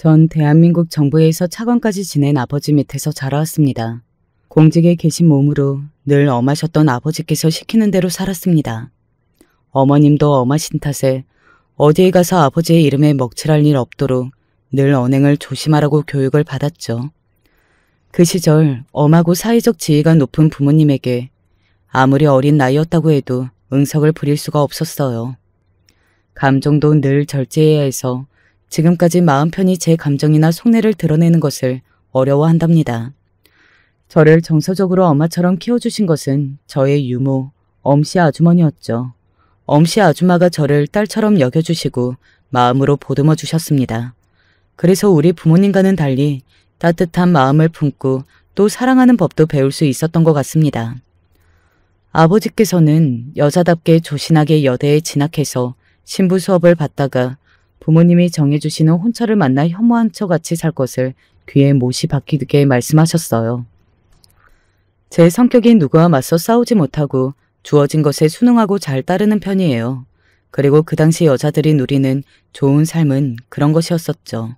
전 대한민국 정부에서 차관까지 지낸 아버지 밑에서 자라왔습니다. 공직에 계신 몸으로 늘 엄하셨던 아버지께서 시키는 대로 살았습니다. 어머님도 엄하신 탓에 어디에 가서 아버지의 이름에 먹칠할 일 없도록 늘 언행을 조심하라고 교육을 받았죠. 그 시절 엄하고 사회적 지위가 높은 부모님에게 아무리 어린 나이였다고 해도 응석을 부릴 수가 없었어요. 감정도 늘 절제해야 해서 지금까지 마음 편히 제 감정이나 속내를 드러내는 것을 어려워한답니다. 저를 정서적으로 엄마처럼 키워주신 것은 저의 유모, 엄씨 아주머니였죠. 엄씨 아줌마가 저를 딸처럼 여겨주시고 마음으로 보듬어 주셨습니다. 그래서 우리 부모님과는 달리 따뜻한 마음을 품고 또 사랑하는 법도 배울 수 있었던 것 같습니다. 아버지께서는 여자답게 조신하게 여대에 진학해서 신부 수업을 받다가 부모님이 정해주시는 혼처를 만나 혐오한 처같이 살 것을 귀에 못이 박히게 말씀하셨어요. 제 성격이 누구와 맞서 싸우지 못하고 주어진 것에 순응하고 잘 따르는 편이에요. 그리고 그 당시 여자들이 누리는 좋은 삶은 그런 것이었었죠.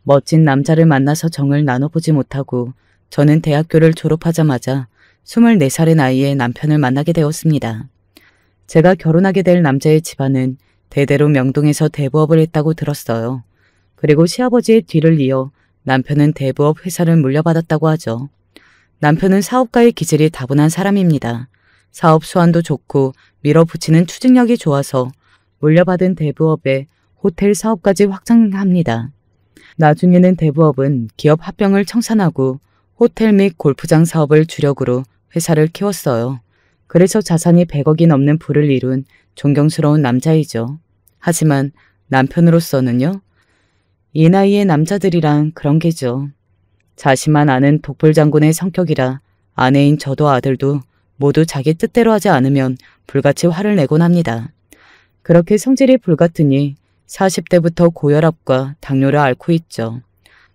멋진 남자를 만나서 정을 나눠보지 못하고 저는 대학교를 졸업하자마자 24살의 나이에 남편을 만나게 되었습니다. 제가 결혼하게 될 남자의 집안은 대대로 명동에서 대부업을 했다고 들었어요. 그리고 시아버지의 뒤를 이어 남편은 대부업 회사를 물려받았다고 하죠. 남편은 사업가의 기질이 다분한 사람입니다. 사업 수완도 좋고 밀어붙이는 추진력이 좋아서 물려받은 대부업에 호텔 사업까지 확장합니다. 나중에는 대부업은 기업 합병을 청산하고 호텔 및 골프장 사업을 주력으로 회사를 키웠어요. 그래서 자산이 100억이 넘는 부를 이룬 존경스러운 남자이죠. 하지만 남편으로서는요? 이 나이의 남자들이란 그런 게죠. 자신만 아는 독불장군의 성격이라 아내인 저도 아들도 모두 자기 뜻대로 하지 않으면 불같이 화를 내곤 합니다. 그렇게 성질이 불같으니 40대부터 고혈압과 당뇨를 앓고 있죠.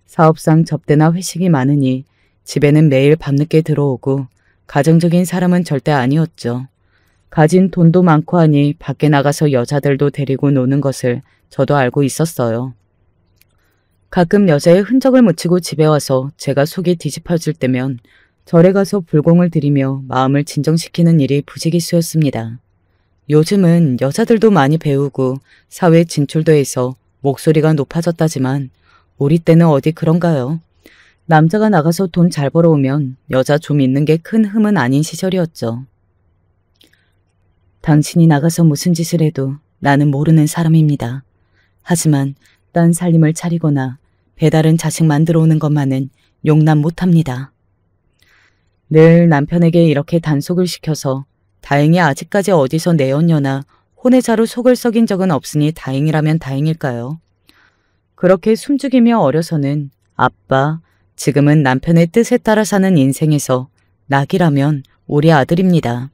사업상 접대나 회식이 많으니 집에는 매일 밤늦게 들어오고 가정적인 사람은 절대 아니었죠. 가진 돈도 많고 하니 밖에 나가서 여자들도 데리고 노는 것을 저도 알고 있었어요. 가끔 여자의 흔적을 묻히고 집에 와서 제가 속이 뒤집어질 때면 절에 가서 불공을 들이며 마음을 진정시키는 일이 부지기수였습니다. 요즘은 여자들도 많이 배우고 사회 진출도 해서 목소리가 높아졌다지만 우리 때는 어디 그런가요? 남자가 나가서 돈 잘 벌어오면 여자 좀 있는 게 큰 흠은 아닌 시절이었죠. 당신이 나가서 무슨 짓을 해도 나는 모르는 사람입니다. 하지만 딴 살림을 차리거나 배다른 자식 만들어 오는 것만은 용납 못합니다. 늘 남편에게 이렇게 단속을 시켜서 다행히 아직까지 어디서 내연녀나 혼외자로 속을 썩인 적은 없으니 다행이라면 다행일까요? 그렇게 숨죽이며 어려서는 아빠, 지금은 남편의 뜻에 따라 사는 인생에서 낙이라면 우리 아들입니다.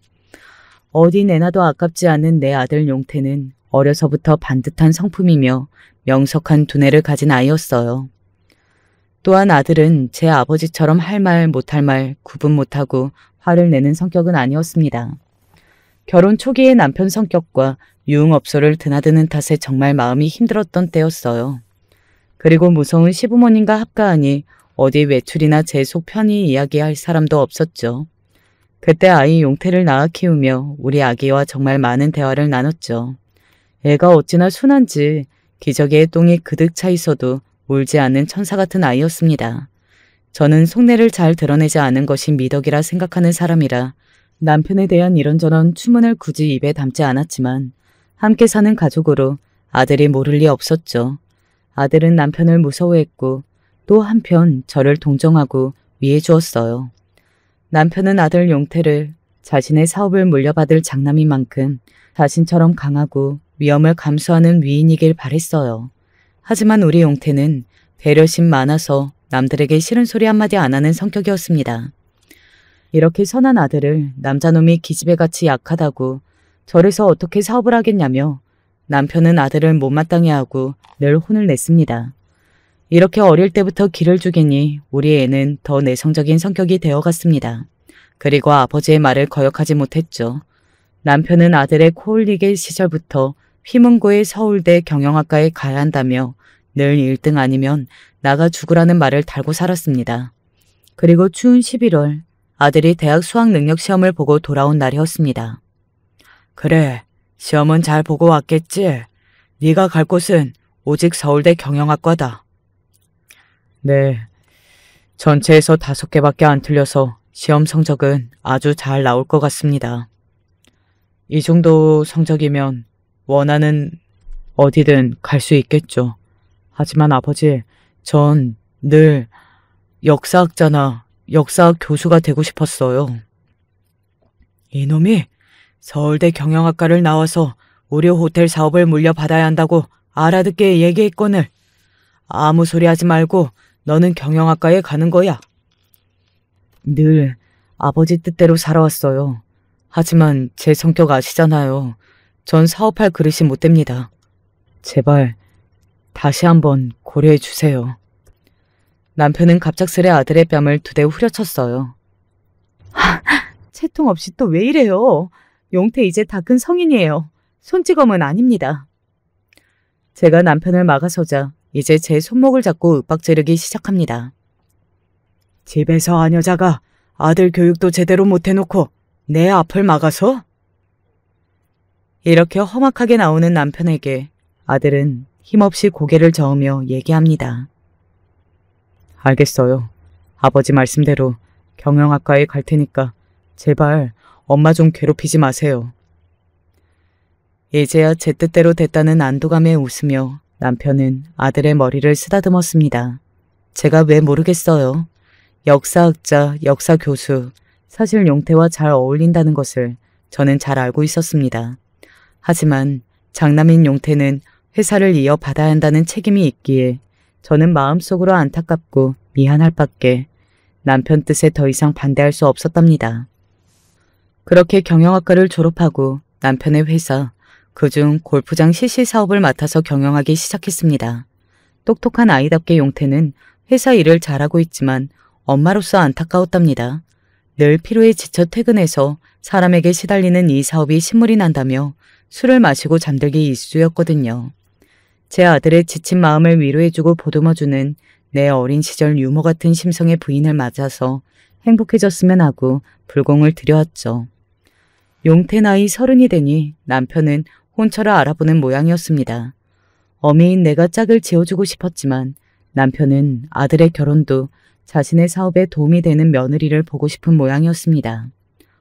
어디 내놔도 아깝지 않은 내 아들 용태는 어려서부터 반듯한 성품이며 명석한 두뇌를 가진 아이였어요. 또한 아들은 제 아버지처럼 할 말 못할 말 구분 못하고 화를 내는 성격은 아니었습니다. 결혼 초기의 남편 성격과 유흥업소를 드나드는 탓에 정말 마음이 힘들었던 때였어요. 그리고 무서운 시부모님과 합가하니 어디 외출이나 제 속 편히 이야기할 사람도 없었죠. 그때 아이 용태를 낳아 키우며 우리 아기와 정말 많은 대화를 나눴죠. 애가 어찌나 순한지 기저귀에 똥이 그득 차 있어도 울지 않는 천사 같은 아이였습니다. 저는 속내를 잘 드러내지 않은 것이 미덕이라 생각하는 사람이라 남편에 대한 이런저런 추문을 굳이 입에 담지 않았지만 함께 사는 가족으로 아들이 모를 리 없었죠. 아들은 남편을 무서워했고 또 한편 저를 동정하고 위해 주었어요. 남편은 아들 용태를 자신의 사업을 물려받을 장남인 만큼 자신처럼 강하고 위험을 감수하는 위인이길 바랬어요. 하지만 우리 용태는 배려심 많아서 남들에게 싫은 소리 한마디 안 하는 성격이었습니다. 이렇게 선한 아들을 남자놈이 기집애같이 약하다고 절에서 어떻게 사업을 하겠냐며 남편은 아들을 못마땅해 하고 늘 혼을 냈습니다. 이렇게 어릴 때부터 기를 죽이니 우리 애는 더 내성적인 성격이 되어갔습니다. 그리고 아버지의 말을 거역하지 못했죠. 남편은 아들의 코 흘리게 시절부터 휘문고의 서울대 경영학과에 가야 한다며 늘 1등 아니면 나가 죽으라는 말을 달고 살았습니다. 그리고 추운 11월 아들이 대학 수학 능력 시험을 보고 돌아온 날이었습니다. 그래, 시험은 잘 보고 왔겠지? 네가 갈 곳은 오직 서울대 경영학과다. 네, 전체에서 5개밖에 안 틀려서 시험 성적은 아주 잘 나올 것 같습니다. 이 정도 성적이면 원하는 어디든 갈 수 있겠죠. 하지만 아버지, 전 늘 역사학자나 역사학 교수가 되고 싶었어요. 이놈이 서울대 경영학과를 나와서 우리 호텔 사업을 물려받아야 한다고 알아듣게 얘기했거늘. 아무 소리 하지 말고 너는 경영학과에 가는 거야. 늘 아버지 뜻대로 살아왔어요. 하지만 제 성격 아시잖아요. 전 사업할 그릇이 못 됩니다. 제발 다시 한번 고려해 주세요. 남편은 갑작스레 아들의 뺨을 2대 후려쳤어요. 채통 없이 또 왜 이래요? 용태 이제 다 큰 성인이에요. 손찌검은 아닙니다. 제가 남편을 막아서자 이제 제 손목을 잡고 윽박지르기 시작합니다. 집에서 아녀자가 아들 교육도 제대로 못해놓고 내 앞을 막아서? 이렇게 험악하게 나오는 남편에게 아들은 힘없이 고개를 저으며 얘기합니다. 알겠어요. 아버지 말씀대로 경영학과에 갈 테니까 제발 엄마 좀 괴롭히지 마세요. 이제야 제 뜻대로 됐다는 안도감에 웃으며 남편은 아들의 머리를 쓰다듬었습니다. 제가 왜 모르겠어요. 역사학자, 역사교수, 사실 용태와 잘 어울린다는 것을 저는 잘 알고 있었습니다. 하지만 장남인 용태는 회사를 이어받아야 한다는 책임이 있기에 저는 마음속으로 안타깝고 미안할 밖에 남편 뜻에 더 이상 반대할 수 없었답니다. 그렇게 경영학과를 졸업하고 남편의 회사, 그중 골프장 CC 사업을 맡아서 경영하기 시작했습니다. 똑똑한 아이답게 용태는 회사 일을 잘하고 있지만 엄마로서 안타까웠답니다. 늘 피로에 지쳐 퇴근해서 사람에게 시달리는 이 사업이 신물이 난다며 술을 마시고 잠들기 일쑤였거든요. 제 아들의 지친 마음을 위로해주고 보듬어주는 내 어린 시절 유머 같은 심성의 부인을 맞아서 행복해졌으면 하고 불공을 들여왔죠. 용태 나이 30이 되니 남편은 혼처를 알아보는 모양이었습니다. 어미인 내가 짝을 지어주고 싶었지만 남편은 아들의 결혼도 자신의 사업에 도움이 되는 며느리를 보고 싶은 모양이었습니다.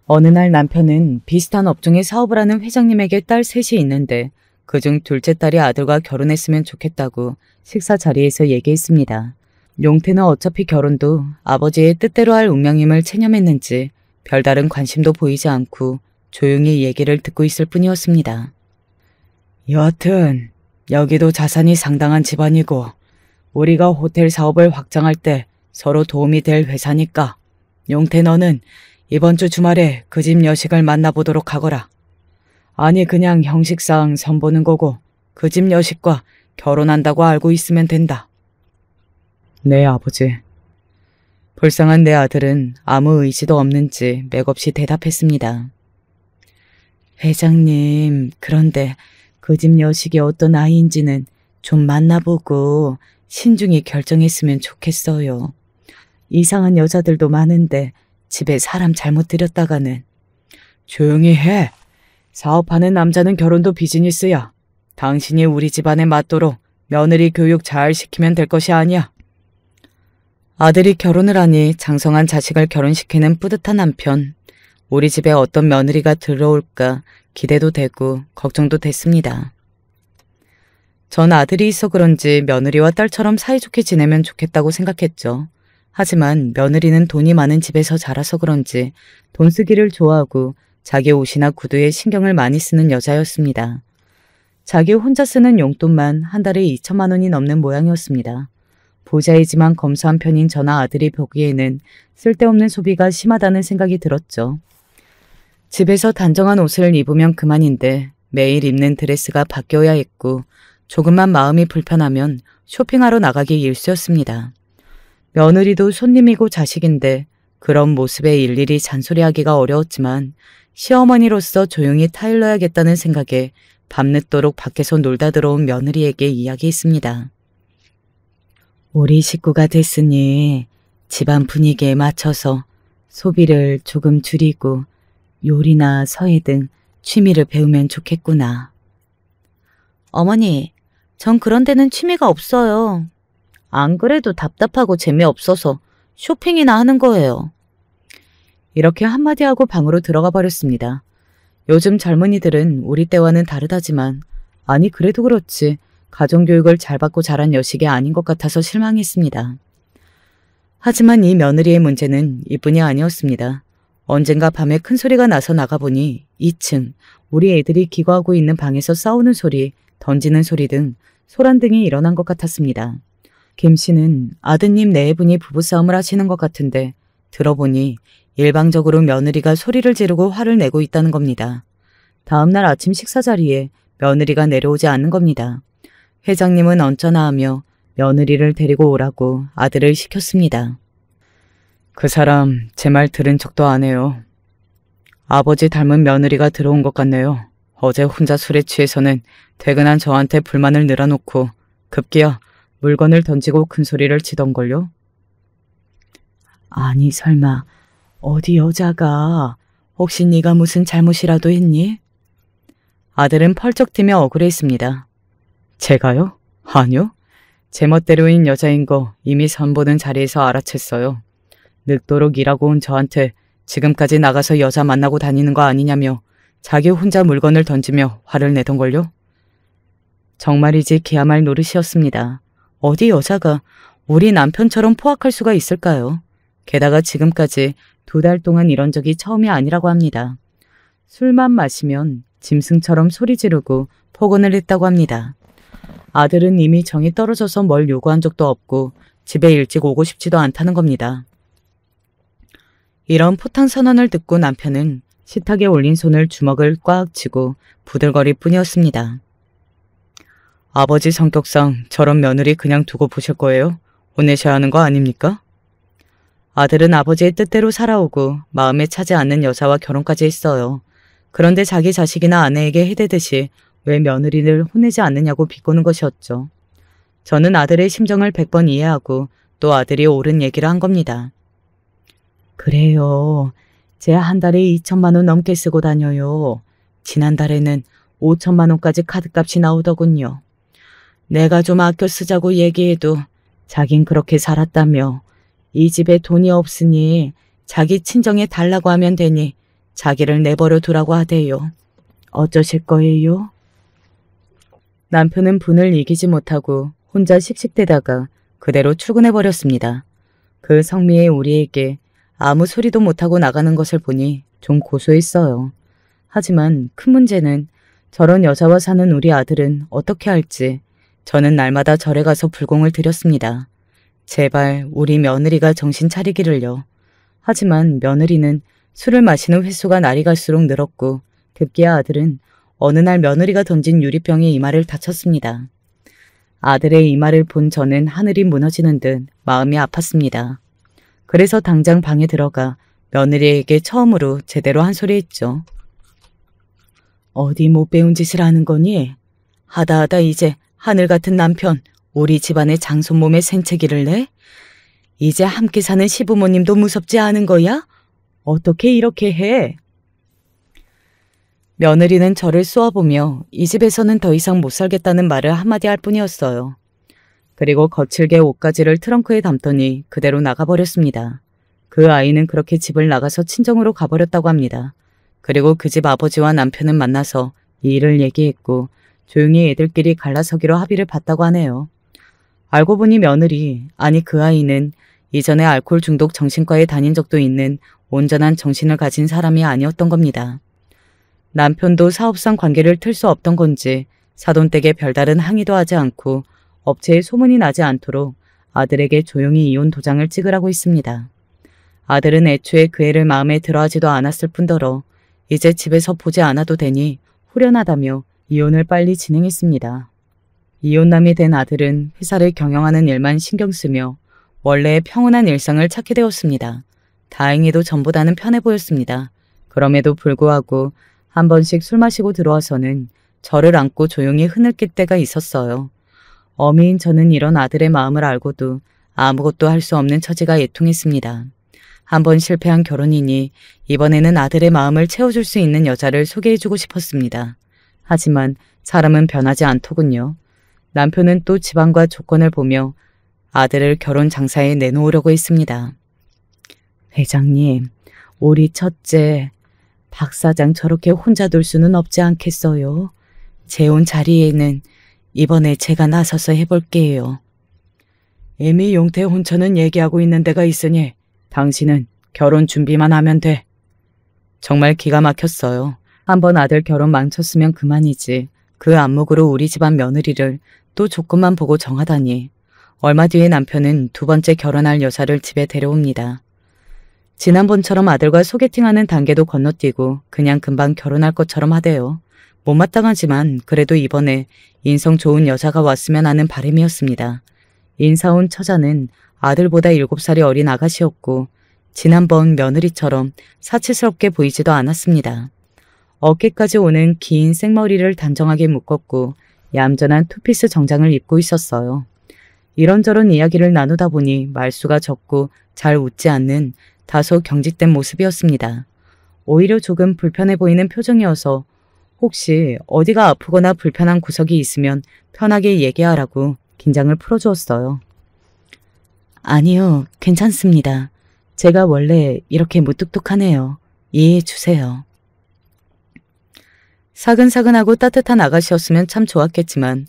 어느 날 남편은 비슷한 업종의 사업을 하는 회장님에게 딸 3이 있는데 그중 둘째 딸이 아들과 결혼했으면 좋겠다고 식사 자리에서 얘기했습니다. 용태는 어차피 결혼도 아버지의 뜻대로 할 운명임을 체념했는지 별다른 관심도 보이지 않고 조용히 얘기를 듣고 있을 뿐이었습니다. 여하튼 여기도 자산이 상당한 집안이고 우리가 호텔 사업을 확장할 때 서로 도움이 될 회사니까 용태 너는 이번 주 주말에 그 집 여식을 만나보도록 하거라. 아니 그냥 형식상 선보는 거고 그 집 여식과 결혼한다고 알고 있으면 된다. 네 아버지. 불쌍한 내 아들은 아무 의지도 없는지 맥없이 대답했습니다. 회장님, 그런데 그 집 여식이 어떤 아이인지는 좀 만나보고 신중히 결정했으면 좋겠어요. 이상한 여자들도 많은데 집에 사람 잘못 들였다가는. 조용히 해. 사업하는 남자는 결혼도 비즈니스야. 당신이 우리 집안에 맞도록 며느리 교육 잘 시키면 될 것이 아니야. 아들이 결혼을 하니 장성한 자식을 결혼시키는 뿌듯한 한편 우리 집에 어떤 며느리가 들어올까 기대도 되고 걱정도 됐습니다. 전 아들이 있어 그런지 며느리와 딸처럼 사이좋게 지내면 좋겠다고 생각했죠. 하지만 며느리는 돈이 많은 집에서 자라서 그런지 돈 쓰기를 좋아하고 자기 옷이나 구두에 신경을 많이 쓰는 여자였습니다. 자기 혼자 쓰는 용돈만 한 달에 2천만 원이 넘는 모양이었습니다. 부자이지만 검소한 편인 저나 아들이 보기에는 쓸데없는 소비가 심하다는 생각이 들었죠. 집에서 단정한 옷을 입으면 그만인데 매일 입는 드레스가 바뀌어야 했고 조금만 마음이 불편하면 쇼핑하러 나가기 일쑤였습니다. 며느리도 손님이고 자식인데 그런 모습에 일일이 잔소리하기가 어려웠지만 시어머니로서 조용히 타일러야겠다는 생각에 밤늦도록 밖에서 놀다 들어온 며느리에게 이야기했습니다. 우리 식구가 됐으니 집안 분위기에 맞춰서 소비를 조금 줄이고 요리나 서예 등 취미를 배우면 좋겠구나. 어머니, 전 그런 데는 취미가 없어요. 안 그래도 답답하고 재미없어서 쇼핑이나 하는 거예요. 이렇게 한마디 하고 방으로 들어가 버렸습니다. 요즘 젊은이들은 우리 때와는 다르다지만 아니 그래도 그렇지 가정교육을 잘 받고 자란 여식이 아닌 것 같아서 실망했습니다. 하지만 이 며느리의 문제는 이뿐이 아니었습니다. 언젠가 밤에 큰 소리가 나서 나가보니 2층 우리 애들이 기거하고 있는 방에서 싸우는 소리, 던지는 소리 등 소란 등이 일어난 것 같았습니다. 김 씨는 아드님 네 분이 부부싸움을 하시는 것 같은데 들어보니 일방적으로 며느리가 소리를 지르고 화를 내고 있다는 겁니다. 다음날 아침 식사 자리에 며느리가 내려오지 않는 겁니다. 회장님은 언짢아 하며 며느리를 데리고 오라고 아들을 시켰습니다. 그 사람 제 말 들은 척도 안 해요. 아버지 닮은 며느리가 들어온 것 같네요. 어제 혼자 술에 취해서는 퇴근한 저한테 불만을 늘어놓고 급기야 물건을 던지고 큰 소리를 치던걸요. 아니 설마 어디 여자가 혹시 네가 무슨 잘못이라도 했니? 아들은 펄쩍 뛰며 억울해했습니다. 제가요? 아니요. 제 멋대로인 여자인 거 이미 선보는 자리에서 알아챘어요. 늙도록 일하고 온 저한테 지금까지 나가서 여자 만나고 다니는 거 아니냐며 자기 혼자 물건을 던지며 화를 내던걸요. 정말이지 기야말 노릇이었습니다. 어디 여자가 우리 남편처럼 포악할 수가 있을까요? 게다가 지금까지 2달 동안 이런 적이 처음이 아니라고 합니다. 술만 마시면 짐승처럼 소리 지르고 폭언을 했다고 합니다. 아들은 이미 정이 떨어져서 뭘 요구한 적도 없고 집에 일찍 오고 싶지도 않다는 겁니다. 이런 포탄 선언을 듣고 남편은 식탁에 올린 손을 주먹을 꽉 쥐고 부들거릴 뿐이었습니다. 아버지 성격상 저런 며느리 그냥 두고 보실 거예요? 혼내셔야 하는 거 아닙니까? 아들은 아버지의 뜻대로 살아오고 마음에 차지 않는 여자와 결혼까지 했어요. 그런데 자기 자식이나 아내에게 해대듯이 왜 며느리를 혼내지 않느냐고 비꼬는 것이었죠. 저는 아들의 심정을 100번 이해하고 또 아들이 옳은 얘기를 한 겁니다. 그래요. 제 한 달에 2천만 원 넘게 쓰고 다녀요. 지난달에는 5천만 원까지 카드값이 나오더군요. 내가 좀 아껴 쓰자고 얘기해도 자긴 그렇게 살았다며 이 집에 돈이 없으니 자기 친정에 달라고 하면 되니 자기를 내버려 두라고 하대요. 어쩌실 거예요? 남편은 분을 이기지 못하고 혼자 씩씩대다가 그대로 출근해버렸습니다. 그 성미의 우리에게 아무 소리도 못하고 나가는 것을 보니 좀 고소했어요. 하지만 큰 문제는 저런 여자와 사는 우리 아들은 어떻게 할지 저는 날마다 절에 가서 불공을 드렸습니다. 제발 우리 며느리가 정신 차리기를요. 하지만 며느리는 술을 마시는 횟수가 날이 갈수록 늘었고 급기야 아들은 어느 날 며느리가 던진 유리병에 이마를 다쳤습니다. 아들의 이마를 본 저는 하늘이 무너지는 듯 마음이 아팠습니다. 그래서 당장 방에 들어가 며느리에게 처음으로 제대로 한 소리 했죠. 어디 못 배운 짓을 하는 거니? 하다 이제 하늘 같은 남편 우리 집안의 장손 몸에 생채기를 내? 이제 함께 사는 시부모님도 무섭지 않은 거야? 어떻게 이렇게 해? 며느리는 저를 쏘아보며 이 집에서는 더 이상 못 살겠다는 말을 한마디 할 뿐이었어요. 그리고 거칠게 옷가지를 트렁크에 담더니 그대로 나가버렸습니다. 그 아이는 그렇게 집을 나가서 친정으로 가버렸다고 합니다. 그리고 그 집 아버지와 남편은 만나서 이 일을 얘기했고 조용히 애들끼리 갈라서기로 합의를 봤다고 하네요. 알고 보니 며느리, 아니 그 아이는 이전에 알코올 중독 정신과에 다닌 적도 있는 온전한 정신을 가진 사람이 아니었던 겁니다. 남편도 사업상 관계를 틀 수 없던 건지 사돈댁에 별다른 항의도 하지 않고 업체에 소문이 나지 않도록 아들에게 조용히 이혼 도장을 찍으라고 했습니다. 아들은 애초에 그 애를 마음에 들어하지도 않았을 뿐더러 이제 집에서 보지 않아도 되니 후련하다며 이혼을 빨리 진행했습니다. 이혼남이 된 아들은 회사를 경영하는 일만 신경 쓰며 원래의 평온한 일상을 찾게 되었습니다. 다행히도 전보다는 편해 보였습니다. 그럼에도 불구하고 한 번씩 술 마시고 들어와서는 저를 안고 조용히 흐느낄 때가 있었어요. 어미인 저는 이런 아들의 마음을 알고도 아무것도 할 수 없는 처지가 애통했습니다. 한번 실패한 결혼이니 이번에는 아들의 마음을 채워줄 수 있는 여자를 소개해주고 싶었습니다. 하지만 사람은 변하지 않더군요. 남편은 또 집안과 조건을 보며 아들을 결혼 장사에 내놓으려고 했습니다. 회장님, 우리 첫째 박 사장 저렇게 혼자 둘 수는 없지 않겠어요? 재혼 자리에는 이번에 제가 나서서 해볼게요. 이미 용태 혼처는 얘기하고 있는 데가 있으니 당신은 결혼 준비만 하면 돼. 정말 기가 막혔어요. 한번 아들 결혼 망쳤으면 그만이지. 그 안목으로 우리 집안 며느리를 또 조건만 보고 정하다니. 얼마 뒤에 남편은 두 번째 결혼할 여사를 집에 데려옵니다. 지난번처럼 아들과 소개팅하는 단계도 건너뛰고 그냥 금방 결혼할 것처럼 하대요. 못마땅하지만 그래도 이번에 인성 좋은 여자가 왔으면 하는 바람이었습니다. 인사 온 처자는 아들보다 7살이 어린 아가씨였고 지난번 며느리처럼 사치스럽게 보이지도 않았습니다. 어깨까지 오는 긴 생머리를 단정하게 묶었고 얌전한 투피스 정장을 입고 있었어요. 이런저런 이야기를 나누다 보니 말수가 적고 잘 웃지 않는 다소 경직된 모습이었습니다. 오히려 조금 불편해 보이는 표정이어서 혹시 어디가 아프거나 불편한 구석이 있으면 편하게 얘기하라고 긴장을 풀어주었어요. 아니요, 괜찮습니다. 제가 원래 이렇게 무뚝뚝하네요. 이해해 주세요. 사근사근하고 따뜻한 아가씨였으면 참 좋았겠지만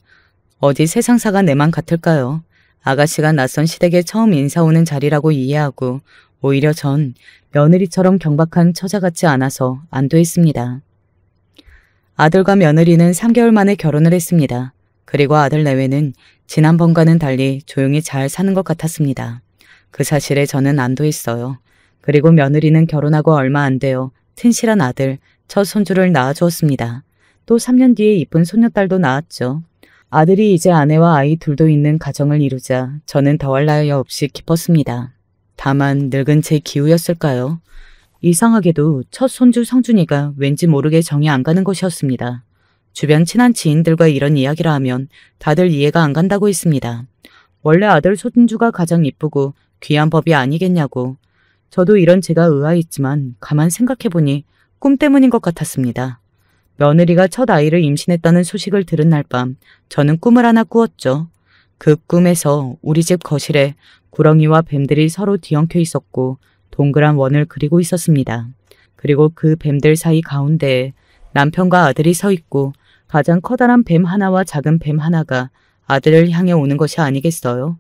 어디 세상사가 내 맘 같을까요? 아가씨가 낯선 시댁에 처음 인사 오는 자리라고 이해하고 오히려 전 며느리처럼 경박한 처자 같지 않아서 안도했습니다. 아들과 며느리는 3개월 만에 결혼을 했습니다. 그리고 아들 내외는 지난번과는 달리 조용히 잘 사는 것 같았습니다. 그 사실에 저는 안도했어요. 그리고 며느리는 결혼하고 얼마 안 되어 튼실한 아들, 첫 손주를 낳아주었습니다. 또 3년 뒤에 이쁜 손녀딸도 낳았죠. 아들이 이제 아내와 아이 둘도 있는 가정을 이루자 저는 더할 나위 없이 기뻤습니다. 다만 늙은 제 기우였을까요? 이상하게도 첫 손주 성준이가 왠지 모르게 정이 안 가는 것이었습니다. 주변 친한 지인들과 이런 이야기를 하면 다들 이해가 안 간다고 했습니다. 원래 아들 손주가 가장 이쁘고 귀한 법이 아니겠냐고. 저도 이런 제가 의아했지만 가만 생각해보니 꿈 때문인 것 같았습니다. 며느리가 첫 아이를 임신했다는 소식을 들은 날 밤 저는 꿈을 하나 꾸었죠. 그 꿈에서 우리 집 거실에 구렁이와 뱀들이 서로 뒤엉켜 있었고 동그란 원을 그리고 있었습니다. 그리고 그 뱀들 사이 가운데에 남편과 아들이 서 있고 가장 커다란 뱀 하나와 작은 뱀 하나가 아들을 향해 오는 것이 아니겠어요?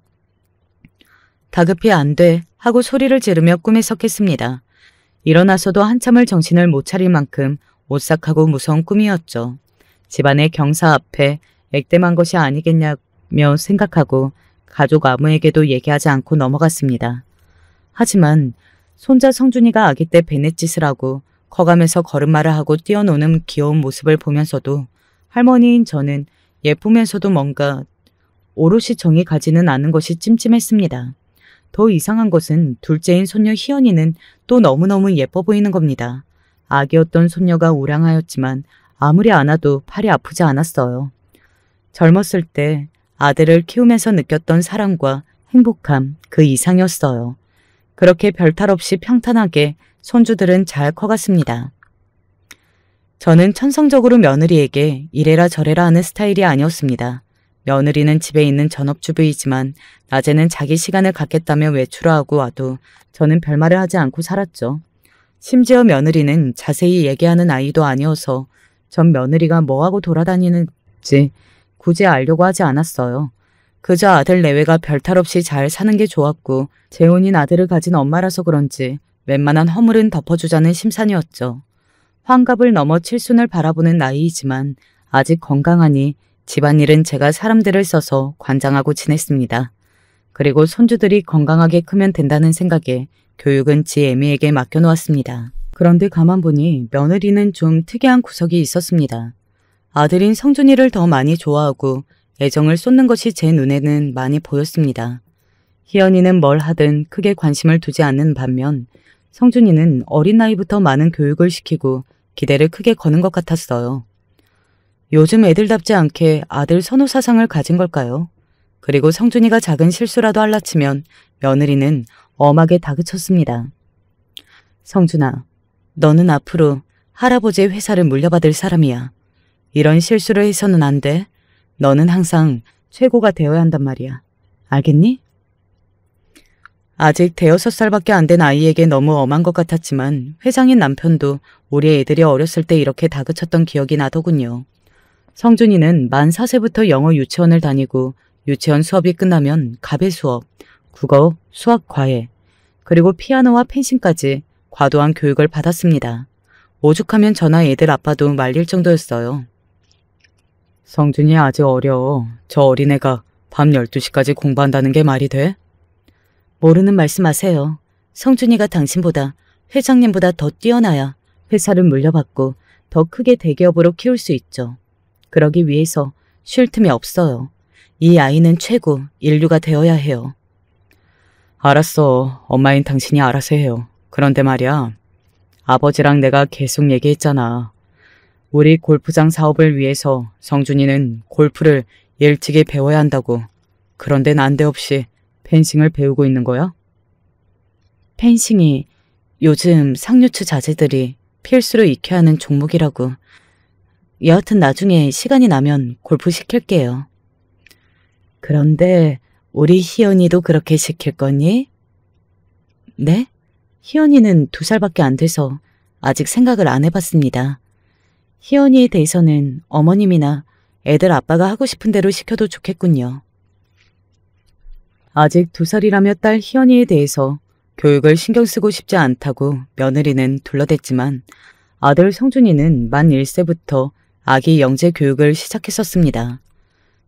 다급히 안 돼 하고 소리를 지르며 꿈에서 깼습니다. 일어나서도 한참을 정신을 못 차릴 만큼 오싹하고 무서운 꿈이었죠. 집안의 경사 앞에 액땜한 것이 아니겠냐며 생각하고 가족 아무에게도 얘기하지 않고 넘어갔습니다. 하지만 손자 성준이가 아기 때 베넷짓을 하고 커가면서 걸음마를 하고 뛰어노는 귀여운 모습을 보면서도 할머니인 저는 예쁘면서도 뭔가 오롯이 정이 가지는 않은 것이 찜찜했습니다. 더 이상한 것은 둘째인 손녀 희연이는 또 너무너무 예뻐 보이는 겁니다. 아기였던 손녀가 우량하였지만 아무리 안아도 팔이 아프지 않았어요. 젊었을 때 아들을 키우면서 느꼈던 사랑과 행복함 그 이상이었어요. 그렇게 별탈 없이 평탄하게 손주들은 잘 커갔습니다. 저는 천성적으로 며느리에게 이래라 저래라 하는 스타일이 아니었습니다. 며느리는 집에 있는 전업주부이지만 낮에는 자기 시간을 갖겠다며 외출하고 와도 저는 별말을 하지 않고 살았죠. 심지어 며느리는 자세히 얘기하는 아이도 아니어서 전 며느리가 뭐하고 돌아다니는지 굳이 알려고 하지 않았어요. 그저 아들 내외가 별탈 없이 잘 사는 게 좋았고 재혼인 아들을 가진 엄마라서 그런지 웬만한 허물은 덮어주자는 심산이었죠. 환갑을 넘어 칠순을 바라보는 나이이지만 아직 건강하니 집안일은 제가 사람들을 써서 관장하고 지냈습니다. 그리고 손주들이 건강하게 크면 된다는 생각에 교육은 지 애미에게 맡겨놓았습니다. 그런데 가만 보니 며느리는 좀 특이한 구석이 있었습니다. 아들인 성준이를 더 많이 좋아하고 애정을 쏟는 것이 제 눈에는 많이 보였습니다. 희연이는 뭘 하든 크게 관심을 두지 않는 반면 성준이는 어린 나이부터 많은 교육을 시키고 기대를 크게 거는 것 같았어요. 요즘 애들답지 않게 아들 선호 사상을 가진 걸까요? 그리고 성준이가 작은 실수라도 할라치면 며느리는 엄하게 다그쳤습니다. 성준아, 너는 앞으로 할아버지의 회사를 물려받을 사람이야. 이런 실수를 해서는 안 돼. 너는 항상 최고가 되어야 한단 말이야. 알겠니? 아직 5살밖에 안 된 아이에게 너무 엄한 것 같았지만 회장인 남편도 우리 애들이 어렸을 때 이렇게 다그쳤던 기억이 나더군요. 성준이는 만 4세부터 영어 유치원을 다니고 유치원 수업이 끝나면 가배 수업, 국어, 수학, 과외, 그리고 피아노와 펜싱까지 과도한 교육을 받았습니다. 오죽하면 저나 애들 아빠도 말릴 정도였어요. 성준이 아직 어려. 저 어린애가 밤 12시까지 공부한다는 게 말이 돼? 모르는 말씀하세요. 성준이가 당신보다, 회장님보다 더 뛰어나야 회사를 물려받고 더 크게 대기업으로 키울 수 있죠. 그러기 위해서 쉴 틈이 없어요. 이 아이는 최고, 인류가 되어야 해요. 알았어. 엄마인 당신이 알아서 해요. 그런데 말이야. 아버지랑 내가 계속 얘기했잖아. 우리 골프장 사업을 위해서 성준이는 골프를 일찍이 배워야 한다고. 그런데 난데없이 펜싱을 배우고 있는 거야? 펜싱이 요즘 상류추 자제들이 필수로 익혀야 하는 종목이라고. 여하튼 나중에 시간이 나면 골프 시킬게요. 그런데 우리 희연이도 그렇게 시킬 거니? 네? 희연이는 2살밖에 안 돼서 아직 생각을 안 해봤습니다. 희연이에 대해서는 어머님이나 애들 아빠가 하고 싶은 대로 시켜도 좋겠군요. 아직 2살이라며 딸 희연이에 대해서 교육을 신경 쓰고 싶지 않다고 며느리는 둘러댔지만 아들 성준이는 만 1세부터 아기 영재 교육을 시작했었습니다.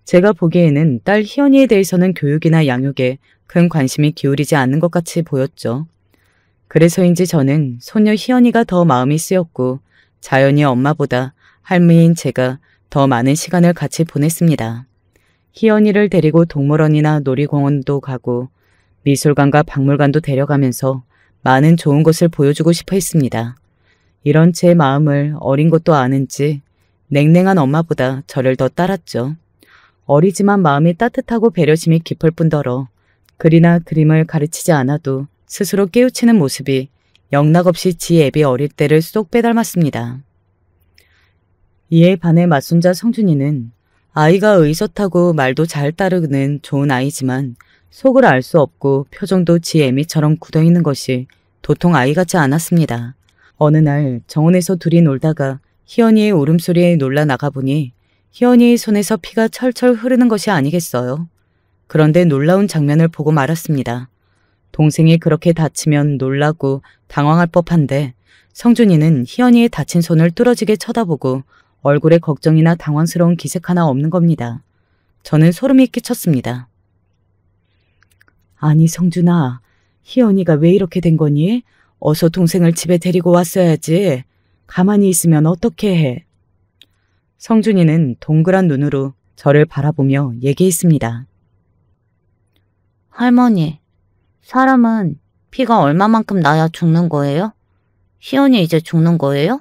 제가 보기에는 딸 희연이에 대해서는 교육이나 양육에 큰 관심이 기울이지 않는 것 같이 보였죠. 그래서인지 저는 소녀 희연이가 더 마음이 쓰였고 자연히 엄마보다 할머니인 제가 더 많은 시간을 같이 보냈습니다. 희연이를 데리고 동물원이나 놀이공원도 가고 미술관과 박물관도 데려가면서 많은 좋은 것을 보여주고 싶어 했습니다. 이런 제 마음을 어린 것도 아는지 냉랭한 엄마보다 저를 더 따랐죠. 어리지만 마음이 따뜻하고 배려심이 깊을 뿐더러 글이나 그림을 가르치지 않아도 스스로 깨우치는 모습이 영락없이 지 애비 어릴 때를 쏙 빼닮았습니다. 이에 반해 맞손자 성준이는 아이가 의젓하고 말도 잘 따르는 좋은 아이지만 속을 알 수 없고 표정도 지 애미처럼 굳어있는 것이 도통 아이 같지 않았습니다. 어느 날 정원에서 둘이 놀다가 희연이의 울음소리에 놀라 나가보니 희연이의 손에서 피가 철철 흐르는 것이 아니겠어요. 그런데 놀라운 장면을 보고 말았습니다. 동생이 그렇게 다치면 놀라고 당황할 법한데 성준이는 희연이의 다친 손을 뚫어지게 쳐다보고 얼굴에 걱정이나 당황스러운 기색 하나 없는 겁니다. 저는 소름이 끼쳤습니다. 아니 성준아, 희연이가 왜 이렇게 된 거니? 어서 동생을 집에 데리고 왔어야지. 가만히 있으면 어떻게 해? 성준이는 동그란 눈으로 저를 바라보며 얘기했습니다. 할머니, 사람은 피가 얼마만큼 나야 죽는 거예요? 희연이 이제 죽는 거예요?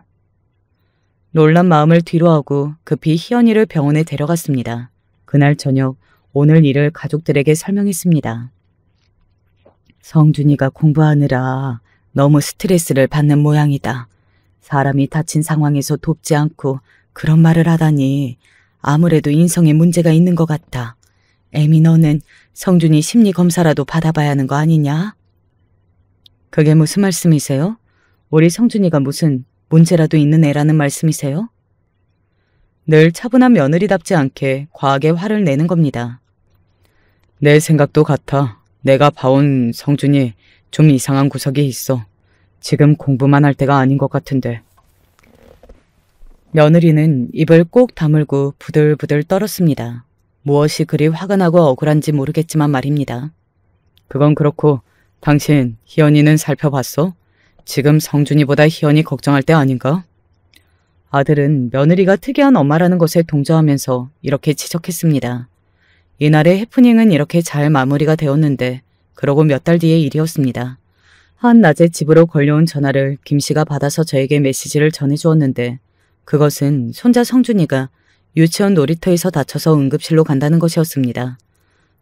놀란 마음을 뒤로하고 급히 희연이를 병원에 데려갔습니다. 그날 저녁 오늘 일을 가족들에게 설명했습니다. 성준이가 공부하느라 너무 스트레스를 받는 모양이다. 사람이 다친 상황에서 돕지 않고 그런 말을 하다니 아무래도 인성에 문제가 있는 것 같다. 애미 너는 성준이 심리검사라도 받아봐야 하는 거 아니냐? 그게 무슨 말씀이세요? 우리 성준이가 무슨 문제라도 있는 애라는 말씀이세요? 늘 차분한 며느리답지 않게 과하게 화를 내는 겁니다. 내 생각도 같아. 내가 봐온 성준이 좀 이상한 구석이 있어. 지금 공부만 할 때가 아닌 것 같은데. 며느리는 입을 꼭 다물고 부들부들 떨었습니다. 무엇이 그리 화가 나고 억울한지 모르겠지만 말입니다. 그건 그렇고 당신 희연이는 살펴봤어? 지금 성준이보다 희연이 걱정할 때 아닌가? 아들은 며느리가 특이한 엄마라는 것에 동조하면서 이렇게 지적했습니다. 이날의 해프닝은 이렇게 잘 마무리가 되었는데 그러고 몇 달 뒤의 일이었습니다. 한낮에 집으로 걸려온 전화를 김씨가 받아서 저에게 메시지를 전해주었는데 그것은 손자 성준이가 유치원 놀이터에서 다쳐서 응급실로 간다는 것이었습니다.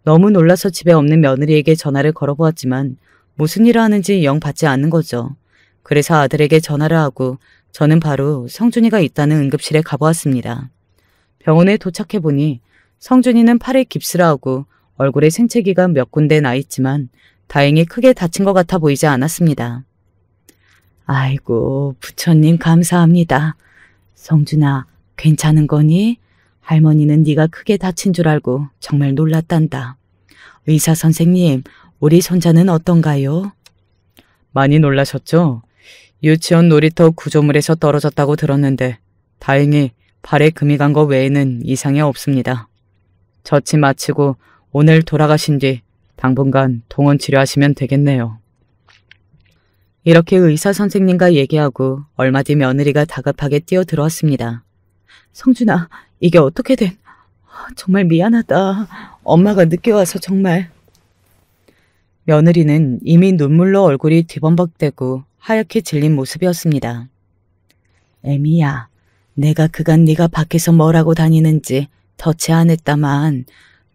너무 놀라서 집에 없는 며느리에게 전화를 걸어보았지만 무슨 일을 하는지 영 받지 않는 거죠. 그래서 아들에게 전화를 하고 저는 바로 성준이가 있다는 응급실에 가보았습니다. 병원에 도착해보니 성준이는 팔에 깁스를 하고 얼굴에 생채기가 몇 군데 나 있지만 다행히 크게 다친 것 같아 보이지 않았습니다. 아이고, 부처님 감사합니다. 성준아, 괜찮은 거니? 할머니는 네가 크게 다친 줄 알고 정말 놀랐단다. 의사 선생님, 우리 손자는 어떤가요? 많이 놀라셨죠? 유치원 놀이터 구조물에서 떨어졌다고 들었는데 다행히 발에 금이 간 거 외에는 이상이 없습니다. 처치 마치고 오늘 돌아가신 뒤 당분간 동원 치료하시면 되겠네요. 이렇게 의사 선생님과 얘기하고 얼마 뒤 며느리가 다급하게 뛰어들어왔습니다. 성준아, 이게 어떻게 된... 정말 미안하다. 엄마가 늦게 와서 정말... 며느리는 이미 눈물로 얼굴이 뒤범벅대고 하얗게 질린 모습이었습니다. 애미야, 내가 그간 네가 밖에서 뭐라고 다니는지 터치 안 했다만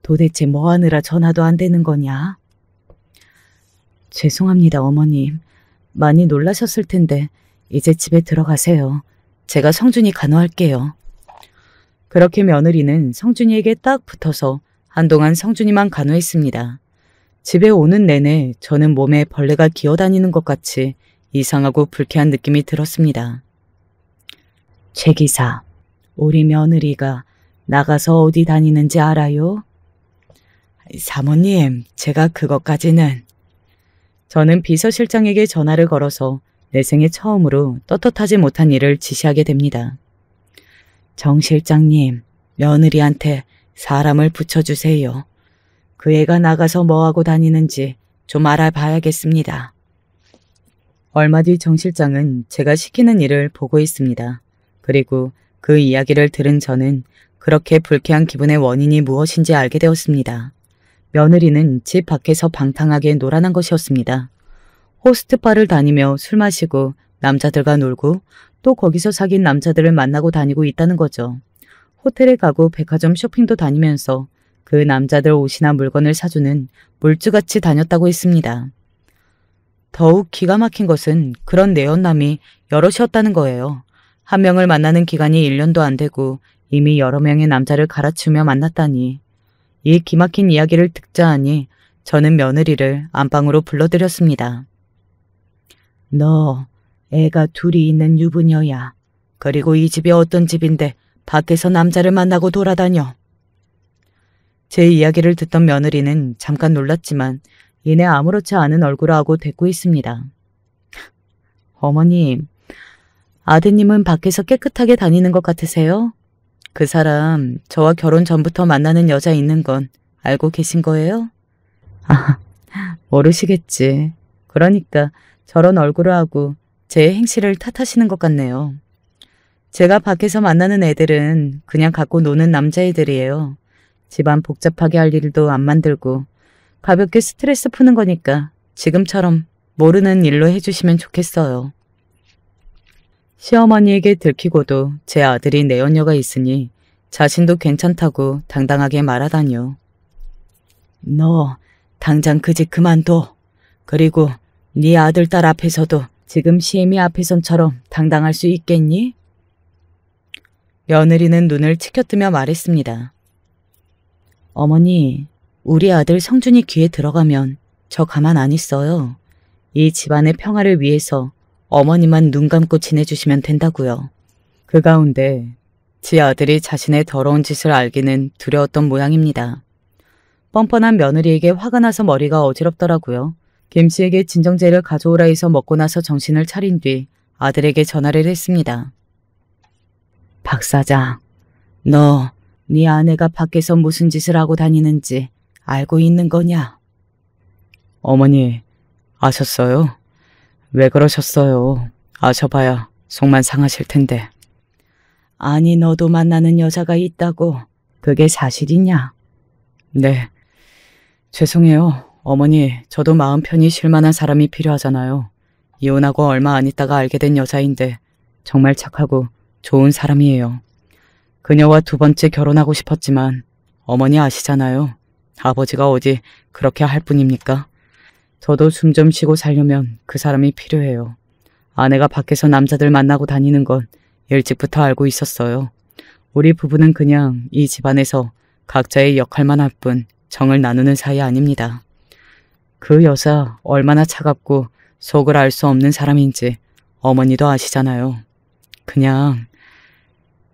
도대체 뭐 하느라 전화도 안 되는 거냐? 죄송합니다, 어머님. 많이 놀라셨을 텐데 이제 집에 들어가세요. 제가 성준이 간호할게요. 그렇게 며느리는 성준이에게 딱 붙어서 한동안 성준이만 간호했습니다. 집에 오는 내내 저는 몸에 벌레가 기어다니는 것 같이 이상하고 불쾌한 느낌이 들었습니다. 최 기사, 우리 며느리가 나가서 어디 다니는지 알아요? 사모님, 제가 그것까지는... 저는 비서실장에게 전화를 걸어서 내 생애 처음으로 떳떳하지 못한 일을 지시하게 됩니다. 정 실장님, 며느리한테 사람을 붙여주세요. 그 애가 나가서 뭐하고 다니는지 좀 알아봐야겠습니다. 얼마 뒤 정 실장은 제가 시키는 일을 보고 있습니다. 그리고 그 이야기를 들은 저는 그렇게 불쾌한 기분의 원인이 무엇인지 알게 되었습니다. 며느리는 집 밖에서 방탕하게 놀아난 것이었습니다. 호스트바를 다니며 술 마시고 남자들과 놀고 또 거기서 사귄 남자들을 만나고 다니고 있다는 거죠. 호텔에 가고 백화점 쇼핑도 다니면서 그 남자들 옷이나 물건을 사주는 물주같이 다녔다고 했습니다. 더욱 기가 막힌 것은 그런 내연남이 여럿이었다는 거예요. 한 명을 만나는 기간이 1년도 안 되고 이미 여러 명의 남자를 갈아치우며 만났다니. 이 기막힌 이야기를 듣자 하니 저는 며느리를 안방으로 불러들였습니다. 너 애가 둘이 있는 유부녀야. 그리고 이 집이 어떤 집인데 밖에서 남자를 만나고 돌아다녀. 제 이야기를 듣던 며느리는 잠깐 놀랐지만 이내 아무렇지 않은 얼굴을 하고 대꾸 있습니다. 어머님, 아드님은 밖에서 깨끗하게 다니는 것 같으세요? 그 사람 저와 결혼 전부터 만나는 여자 있는 건 알고 계신 거예요? 아, 모르시겠지. 그러니까 저런 얼굴을 하고 제 행실을 탓하시는 것 같네요. 제가 밖에서 만나는 애들은 그냥 갖고 노는 남자애들이에요. 집안 복잡하게 할 일도 안 만들고 가볍게 스트레스 푸는 거니까 지금처럼 모르는 일로 해주시면 좋겠어요. 시어머니에게 들키고도 제 아들이 내연녀가 있으니 자신도 괜찮다고 당당하게 말하다니요. 너 당장 그 집 그만둬. 그리고 네 아들 딸 앞에서도 지금 시애미 앞에선처럼 당당할 수 있겠니? 며느리는 눈을 치켜뜨며 말했습니다. 어머니, 우리 아들 성준이 귀에 들어가면 저 가만 안 있어요. 이 집안의 평화를 위해서 어머니만 눈 감고 지내주시면 된다고요. 그 가운데 지 아들이 자신의 더러운 짓을 알기는 두려웠던 모양입니다. 뻔뻔한 며느리에게 화가 나서 머리가 어지럽더라고요. 김씨에게 진정제를 가져오라 해서 먹고 나서 정신을 차린 뒤 아들에게 전화를 했습니다. 박 사장, 너 네 아내가 밖에서 무슨 짓을 하고 다니는지 알고 있는 거냐? 어머니, 아셨어요? 왜 그러셨어요? 아셔봐야 속만 상하실 텐데. 아니, 너도 만나는 여자가 있다고. 그게 사실이냐? 네. 죄송해요. 어머니, 저도 마음 편히 쉴 만한 사람이 필요하잖아요. 이혼하고 얼마 안 있다가 알게 된 여자인데 정말 착하고 좋은 사람이에요. 그녀와 두 번째 결혼하고 싶었지만 어머니 아시잖아요. 아버지가 어디 그렇게 할 뿐입니까? 저도 숨 좀 쉬고 살려면 그 사람이 필요해요. 아내가 밖에서 남자들 만나고 다니는 건 일찍부터 알고 있었어요. 우리 부부는 그냥 이 집안에서 각자의 역할만 할 뿐 정을 나누는 사이 아닙니다. 그 여자 얼마나 차갑고 속을 알 수 없는 사람인지 어머니도 아시잖아요. 그냥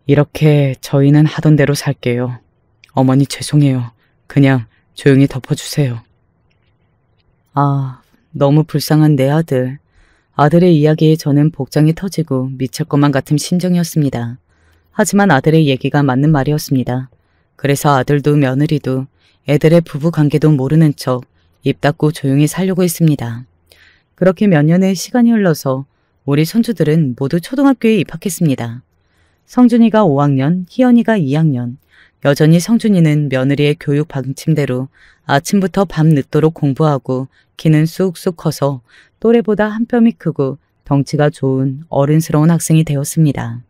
이렇게 저희는 하던 대로 살게요. 어머니 죄송해요. 그냥 조용히 덮어주세요. 아, 너무 불쌍한 내 아들. 아들의 이야기에 저는 복장이 터지고 미칠 것만 같은 심정이었습니다. 하지만 아들의 얘기가 맞는 말이었습니다. 그래서 아들도 며느리도 애들의 부부관계도 모르는 척 입 닫고 조용히 살려고 했습니다. 그렇게 몇 년의 시간이 흘러서 우리 손주들은 모두 초등학교에 입학했습니다. 성준이가 5학년, 희연이가 2학년. 여전히 성준이는 며느리의 교육 방침대로 아침부터 밤 늦도록 공부하고 키는 쑥쑥 커서 또래보다 한 뼘이 크고 덩치가 좋은 어른스러운 학생이 되었습니다.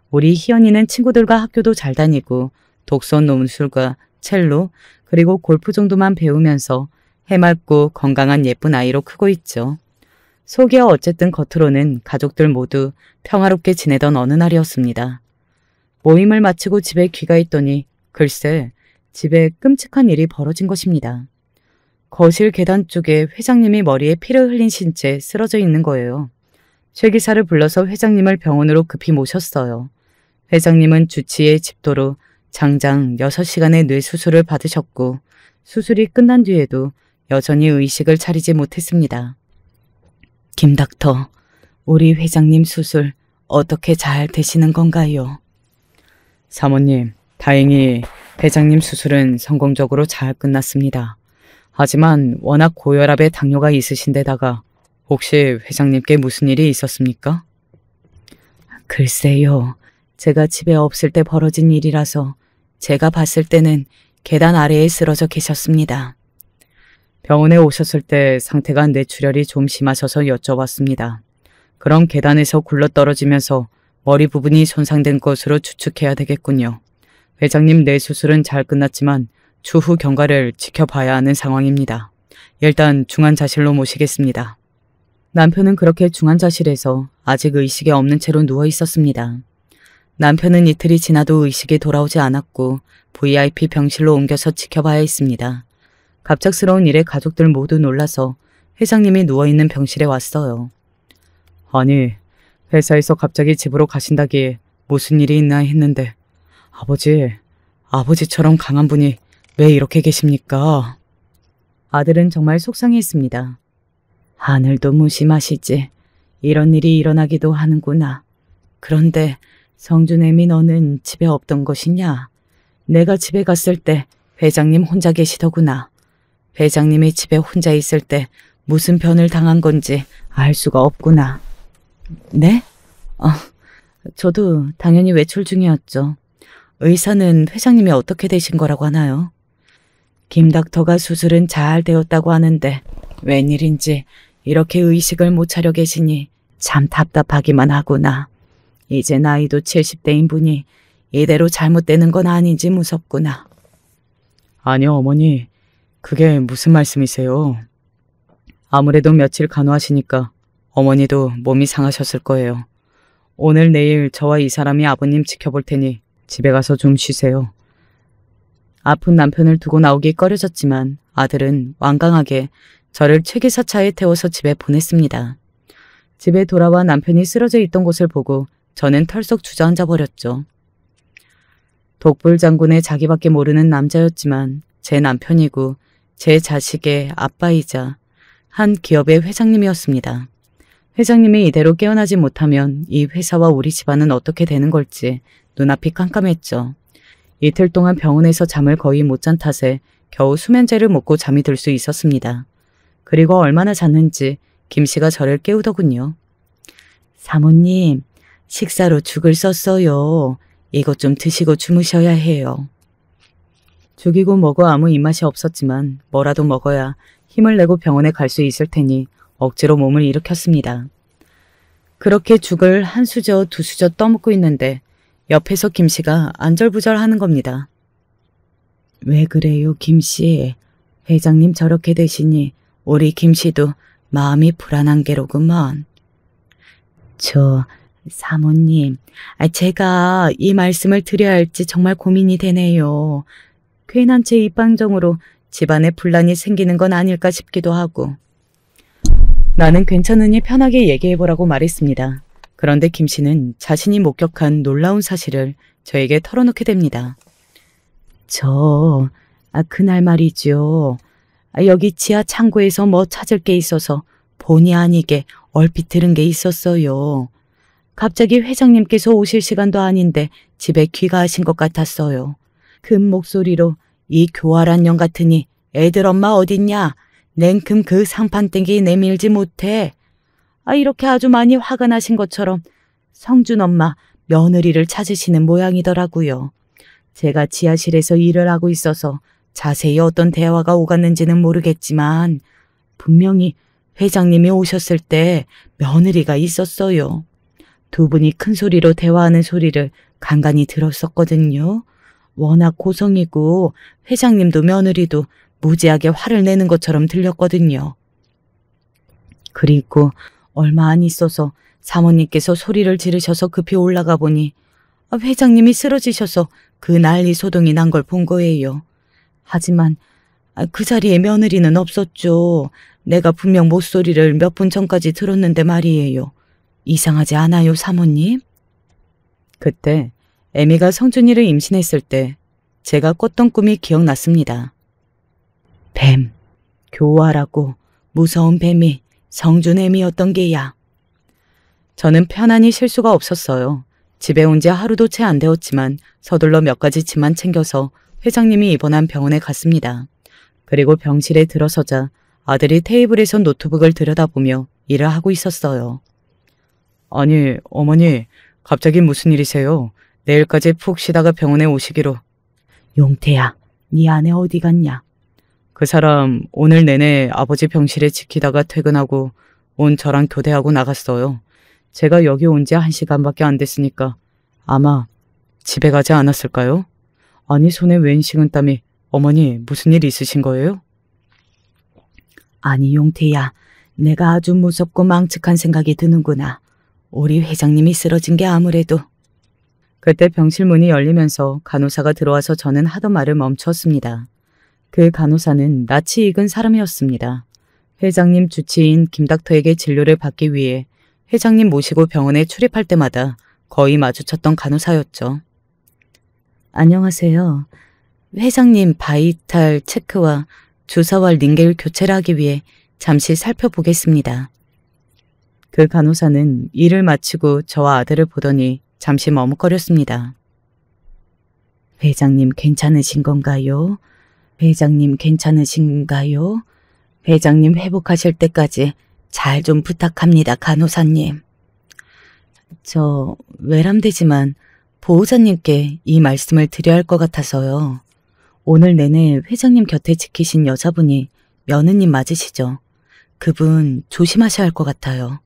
우리 희연이는 친구들과 학교도 잘 다니고 독서, 논술과 첼로, 그리고 골프 정도만 배우면서 해맑고 건강한 예쁜 아이로 크고 있죠. 속이야 어쨌든 겉으로는 가족들 모두 평화롭게 지내던 어느 날이었습니다. 모임을 마치고 집에 귀가했더니 글쎄 집에 끔찍한 일이 벌어진 것입니다. 거실 계단 쪽에 회장님이 머리에 피를 흘린 채 쓰러져 있는 거예요. 최 기사를 불러서 회장님을 병원으로 급히 모셨어요. 회장님은 주치의 집도로 장장 6시간의 뇌수술을 받으셨고 수술이 끝난 뒤에도 여전히 의식을 차리지 못했습니다. 김 닥터, 우리 회장님 수술 어떻게 잘 되시는 건가요? 사모님, 다행히 회장님 수술은 성공적으로 잘 끝났습니다. 하지만 워낙 고혈압에 당뇨가 있으신 데다가 혹시 회장님께 무슨 일이 있었습니까? 글쎄요. 제가 집에 없을 때 벌어진 일이라서 제가 봤을 때는 계단 아래에 쓰러져 계셨습니다. 병원에 오셨을 때 상태가 뇌출혈이 좀 심하셔서 여쭤봤습니다. 그럼 계단에서 굴러떨어지면서 머리 부분이 손상된 것으로 추측해야 되겠군요. 회장님 뇌 수술은 잘 끝났지만 추후 경과를 지켜봐야 하는 상황입니다. 일단 중환자실로 모시겠습니다. 남편은 그렇게 중환자실에서 아직 의식이 없는 채로 누워 있었습니다. 남편은 이틀이 지나도 의식이 돌아오지 않았고 VIP 병실로 옮겨서 지켜봐야 했습니다. 갑작스러운 일에 가족들 모두 놀라서 회장님이 누워있는 병실에 왔어요. 아니, 회사에서 갑자기 집으로 가신다기에 무슨 일이 있나 했는데 아버지처럼 강한 분이 왜 이렇게 계십니까? 아들은 정말 속상해했습니다. 하늘도 무심하시지. 이런 일이 일어나기도 하는구나. 그런데 성준애미 너는 집에 없던 것이냐? 내가 집에 갔을 때 회장님 혼자 계시더구나. 회장님이 집에 혼자 있을 때 무슨 변을 당한 건지 알 수가 없구나. 네? 저도 당연히 외출 중이었죠. 의사는 회장님이 어떻게 되신 거라고 하나요? 김 닥터가 수술은 잘 되었다고 하는데 웬일인지 이렇게 의식을 못 차려 계시니 참 답답하기만 하구나. 이제 나이도 70대인 분이 이대로 잘못되는 건 아닌지 무섭구나. 아니요, 어머니. 그게 무슨 말씀이세요? 아무래도 며칠 간호하시니까 어머니도 몸이 상하셨을 거예요. 오늘 내일 저와 이 사람이 아버님 지켜볼 테니 집에 가서 좀 쉬세요. 아픈 남편을 두고 나오기 꺼려졌지만 아들은 완강하게 저를 최기사 차에 태워서 집에 보냈습니다. 집에 돌아와 남편이 쓰러져 있던 곳을 보고 저는 털썩 주저앉아 버렸죠. 독불 장군의 자기밖에 모르는 남자였지만 제 남편이고 제 자식의 아빠이자 한 기업의 회장님이었습니다. 회장님이 이대로 깨어나지 못하면 이 회사와 우리 집안은 어떻게 되는 걸지 눈앞이 깜깜했죠. 이틀 동안 병원에서 잠을 거의 못 잔 탓에 겨우 수면제를 먹고 잠이 들 수 있었습니다. 그리고 얼마나 잤는지 김 씨가 저를 깨우더군요. 사모님, 식사로 죽을 썼어요. 이것 좀 드시고 주무셔야 해요. 죽이고 먹어 아무 입맛이 없었지만 뭐라도 먹어야 힘을 내고 병원에 갈 수 있을 테니 억지로 몸을 일으켰습니다. 그렇게 죽을 한 수저 두 수저 떠먹고 있는데 옆에서 김 씨가 안절부절 하는 겁니다. 왜 그래요, 김씨? 회장님 저렇게 되시니 우리 김씨도 마음이 불안한 게로구먼. 사모님, 제가 이 말씀을 드려야 할지 정말 고민이 되네요. 괜한 제 입방정으로 집안에 분란이 생기는 건 아닐까 싶기도 하고. 나는 괜찮으니 편하게 얘기해보라고 말했습니다. 그런데 김 씨는 자신이 목격한 놀라운 사실을 저에게 털어놓게 됩니다. 그날 말이죠. 여기 지하 창고에서 뭐 찾을 게 있어서 본의 아니게 얼핏 들은 게 있었어요. 갑자기 회장님께서 오실 시간도 아닌데 집에 귀가하신 것 같았어요. 금 목소리로 이 교활한 년 같으니 애들 엄마 어딨냐? 냉큼 그 상판땡기 내밀지 못해. 이렇게 아주 많이 화가 나신 것처럼 성준 엄마 며느리를 찾으시는 모양이더라고요. 제가 지하실에서 일을 하고 있어서 자세히 어떤 대화가 오갔는지는 모르겠지만 분명히 회장님이 오셨을 때 며느리가 있었어요. 두 분이 큰 소리로 대화하는 소리를 간간히 들었었거든요. 워낙 고성이고 회장님도 며느리도 무지하게 화를 내는 것처럼 들렸거든요. 그리고 얼마 안 있어서 사모님께서 소리를 지르셔서 급히 올라가 보니 회장님이 쓰러지셔서 그 난리 소동이 난 걸 본 거예요. 하지만 그 자리에 며느리는 없었죠. 내가 분명 목소리를 몇 분 전까지 들었는데 말이에요. 이상하지 않아요, 사모님? 그때 애미가 성준이를 임신했을 때 제가 꿨던 꿈이 기억났습니다. 뱀, 교활하고 무서운 뱀이 성준 애미였던 게야. 저는 편안히 쉴 수가 없었어요. 집에 온 지 하루도 채 안 되었지만 서둘러 몇 가지 짐만 챙겨서 회장님이 입원한 병원에 갔습니다. 그리고 병실에 들어서자 아들이 테이블에서 노트북을 들여다보며 일을 하고 있었어요. 아니, 어머니, 갑자기 무슨 일이세요? 내일까지 푹 쉬다가 병원에 오시기로. 용태야, 네 아내 어디 갔냐? 그 사람 오늘 내내 아버지 병실에 지키다가 퇴근하고 온 저랑 교대하고 나갔어요. 제가 여기 온 지 1시간밖에 안 됐으니까 아마 집에 가지 않았을까요? 아니, 손에 웬 식은땀이. 어머니, 무슨 일 있으신 거예요? 아니, 용태야, 내가 아주 무섭고 망측한 생각이 드는구나. 우리 회장님이 쓰러진 게 아무래도. 그때 병실 문이 열리면서 간호사가 들어와서 저는 하던 말을 멈췄습니다. 그 간호사는 낯이 익은 사람이었습니다. 회장님 주치인 김 닥터에게 진료를 받기 위해 회장님 모시고 병원에 출입할 때마다 거의 마주쳤던 간호사였죠. 안녕하세요. 회장님 바이탈 체크와 주사와 링겔 교체를 하기 위해 잠시 살펴보겠습니다. 그 간호사는 일을 마치고 저와 아들을 보더니 잠시 머뭇거렸습니다. 회장님 괜찮으신 건가요? 회장님 괜찮으신가요? 회장님 회복하실 때까지 잘 좀 부탁합니다, 간호사님. 저 외람되지만 보호자님께 이 말씀을 드려야 할 것 같아서요. 오늘 내내 회장님 곁에 지키신 여자분이 며느님 맞으시죠? 그분 조심하셔야 할 것 같아요.